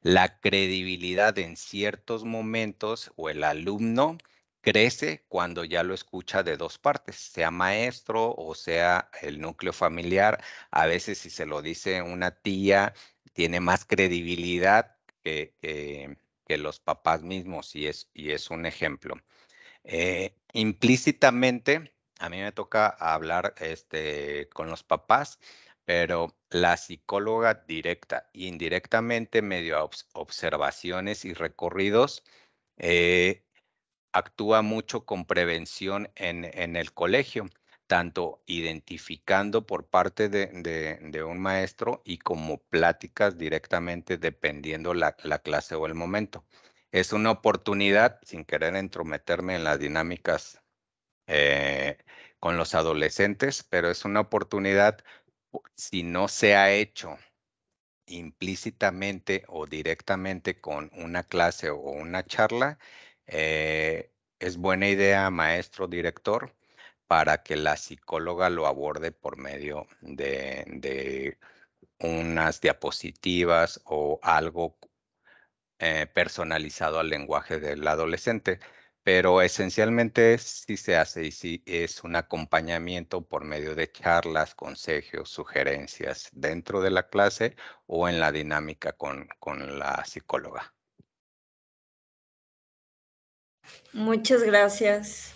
la credibilidad en ciertos momentos o el alumno crece cuando ya lo escucha de dos partes, sea maestro o sea el núcleo familiar. A veces si se lo dice una tía, tiene más credibilidad que los papás mismos y es un ejemplo. Implícitamente, a mí me toca hablar con los papás, pero la psicóloga directa e indirectamente, medio observaciones y recorridos, actúa mucho con prevención en el colegio, tanto identificando por parte de un maestro y como pláticas directamente dependiendo la clase o el momento. Es una oportunidad, sin querer entrometerme en las dinámicas con los adolescentes, pero es una oportunidad, si no se ha hecho implícitamente o directamente con una clase o una charla, es buena idea, maestro, director, para que la psicóloga lo aborde por medio de unas diapositivas o algo personalizado al lenguaje del adolescente, pero esencialmente sí se hace y sí es un acompañamiento por medio de charlas, consejos, sugerencias dentro de la clase o en la dinámica con la psicóloga. Muchas gracias.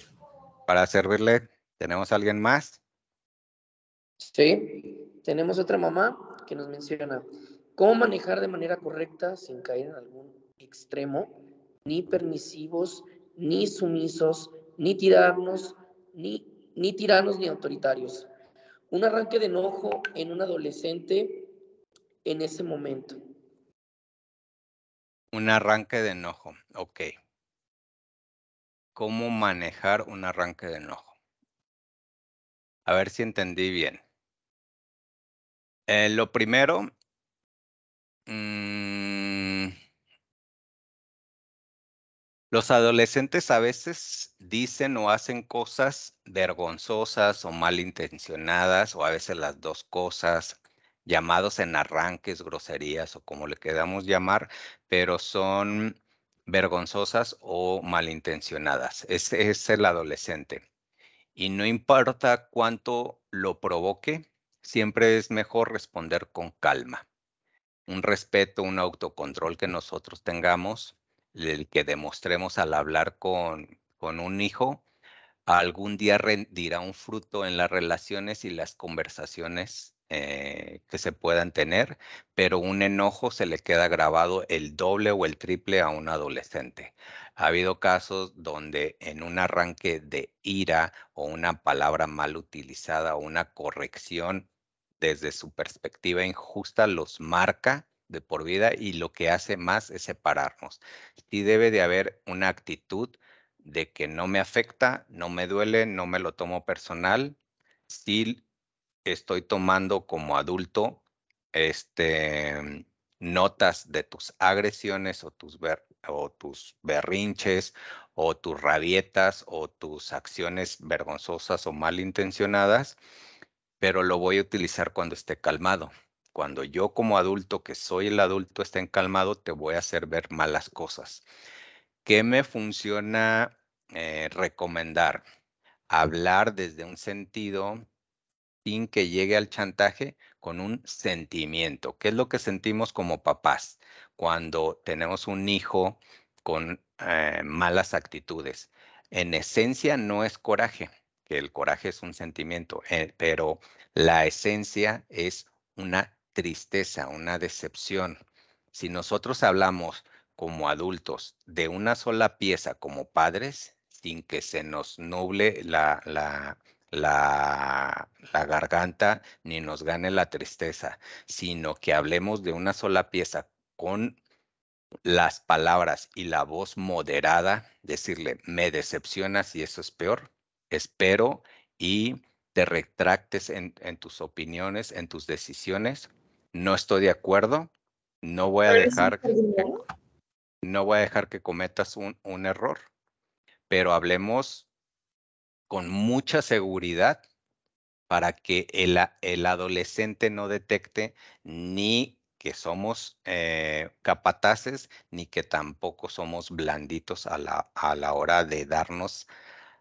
Para servirle, ¿tenemos alguien más? Sí, tenemos otra mamá que nos menciona cómo manejar de manera correcta sin caer en algún extremo, ni permisivos, ni sumisos, ni tirarnos, ni tiranos ni autoritarios. Un arranque de enojo en un adolescente en ese momento. Un arranque de enojo. Ok. ¿Cómo manejar un arranque de enojo? A ver si entendí bien. Lo primero, los adolescentes a veces dicen o hacen cosas vergonzosas o malintencionadas, o a veces las dos cosas, llamados en arranques, groserías o como le queramos llamar, pero son vergonzosas o malintencionadas. Ese es el adolescente. Y no importa cuánto lo provoque, siempre es mejor responder con calma. Un respeto, un autocontrol que nosotros tengamos, el que demostremos al hablar con un hijo, algún día rendirá un fruto en las relaciones y las conversaciones que se puedan tener, pero un enojo se le queda grabado el doble o el triple a un adolescente. Ha habido casos donde en un arranque de ira o una palabra mal utilizada o una corrección desde su perspectiva injusta los marca de por vida y lo que hace más es separarnos. Sí debe de haber una actitud de que no me afecta, no me duele, no me lo tomo personal. Sí estoy tomando como adulto notas de tus agresiones o tus berrinches o tus rabietas o tus acciones vergonzosas o malintencionadas, pero lo voy a utilizar cuando esté calmado. Cuando yo como adulto, que soy el adulto, esté calmado, te voy a hacer ver malas cosas. ¿Qué me funciona recomendar? Hablar desde un sentido sin que llegue al chantaje, con un sentimiento. ¿Qué es lo que sentimos como papás cuando tenemos un hijo con malas actitudes? En esencia no es coraje, que el coraje es un sentimiento, pero la esencia es una tristeza, una decepción. Si nosotros hablamos como adultos de una sola pieza como padres, sin que se nos nuble la garganta ni nos gane la tristeza, sino que hablemos de una sola pieza con las palabras y la voz moderada, decirle, me decepcionas y eso es peor, espero y te retractes en tus opiniones, en tus decisiones, no estoy de acuerdo, no voy a dejar que cometas un error, pero hablemos con mucha seguridad para que el adolescente no detecte ni que somos capataces, ni que tampoco somos blanditos a la hora de darnos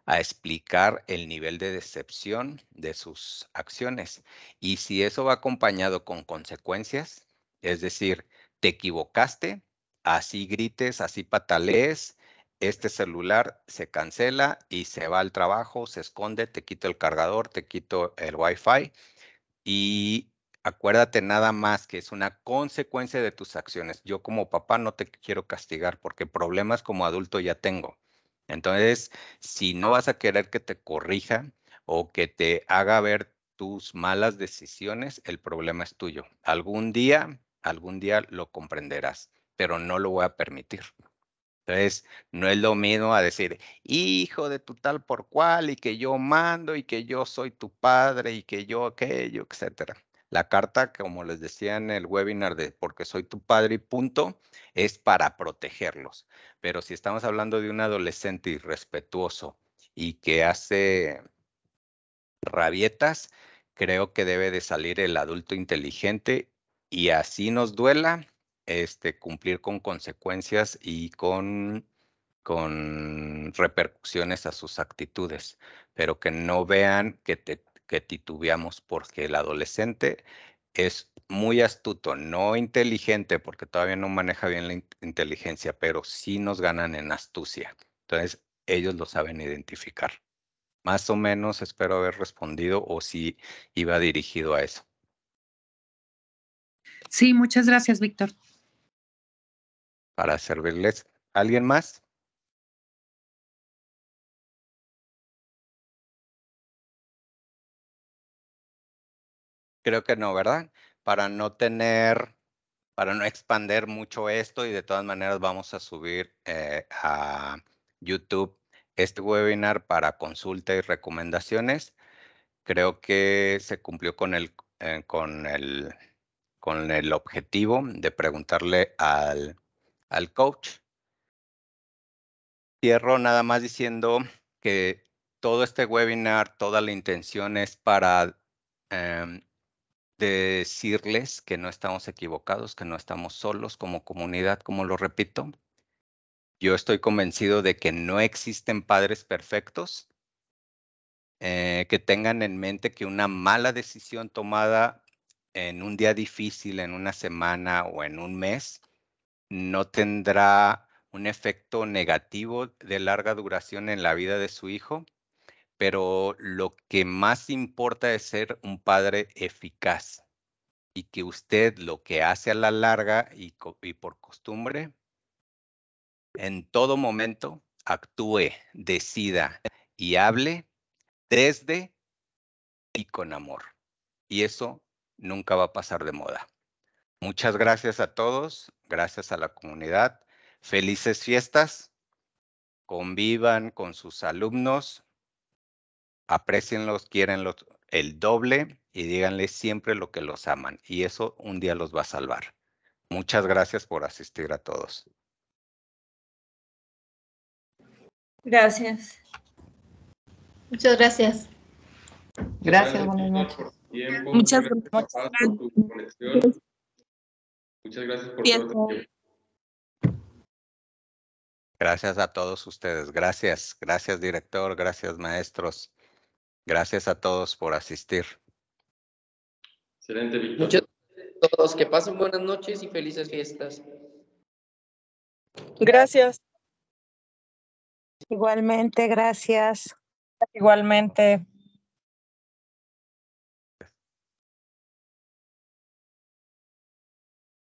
a explicar el nivel de decepción de sus acciones. Y si eso va acompañado con consecuencias, es decir, te equivocaste, así grites, así patalees, este celular se cancela y se va al trabajo, se esconde, te quito el cargador, te quito el Wi-Fi y acuérdate nada más que es una consecuencia de tus acciones. Yo como papá no te quiero castigar porque problemas como adulto ya tengo. Entonces, si no vas a querer que te corrija o que te haga ver tus malas decisiones, el problema es tuyo. Algún día lo comprenderás, pero no lo voy a permitir. Entonces, no es lo mismo a decir, hijo de tu tal por cual, y que yo mando, y que yo soy tu padre, y que yo aquello, etcétera. La carta, como les decía en el webinar de porque soy tu padre y punto, es para protegerlos. Pero si estamos hablando de un adolescente irrespetuoso y que hace rabietas, creo que debe de salir el adulto inteligente y así nos duela, cumplir con consecuencias y con repercusiones a sus actitudes, pero que no vean que titubeamos, porque el adolescente es muy astuto, no inteligente, porque todavía no maneja bien la inteligencia, pero sí nos ganan en astucia. Entonces, ellos lo saben identificar. Más o menos espero haber respondido o si iba dirigido a eso. Sí, muchas gracias, Víctor. Para servirles. ¿Alguien más? Creo que no, ¿verdad? Para no expandir mucho esto, y de todas maneras vamos a subir a YouTube este webinar para consulta y recomendaciones. Creo que se cumplió con el con el objetivo de preguntarle al coach. Cierro nada más diciendo que todo este webinar, toda la intención es para decirles que no estamos equivocados, que no estamos solos como comunidad, como lo repito. Yo estoy convencido de que no existen padres perfectos, que tengan en mente que una mala decisión tomada en un día difícil, en una semana o en un mes, no tendrá un efecto negativo de larga duración en la vida de su hijo, pero lo que más importa es ser un padre eficaz y que usted lo que hace a la larga y por costumbre, en todo momento actúe, decida y hable desde y con amor. Y eso nunca va a pasar de moda. Muchas gracias a todos, gracias a la comunidad. Felices fiestas. Convivan con sus alumnos, aprécienlos, quiérenlos el doble y díganles siempre lo que los aman. Y eso un día los va a salvar. Muchas gracias por asistir a todos. Gracias. Muchas gracias. Gracias, buenas chicos, noches. por tu tiempo. Muchas gracias, gracias. papás, por tu conexión. Muchas gracias por todo tu tiempo. Gracias a todos ustedes. Gracias, gracias director, gracias maestros. Gracias a todos por asistir. Excelente, Víctor. Muchas gracias a todos. Que pasen buenas noches y felices fiestas. Gracias. Igualmente, gracias. Igualmente.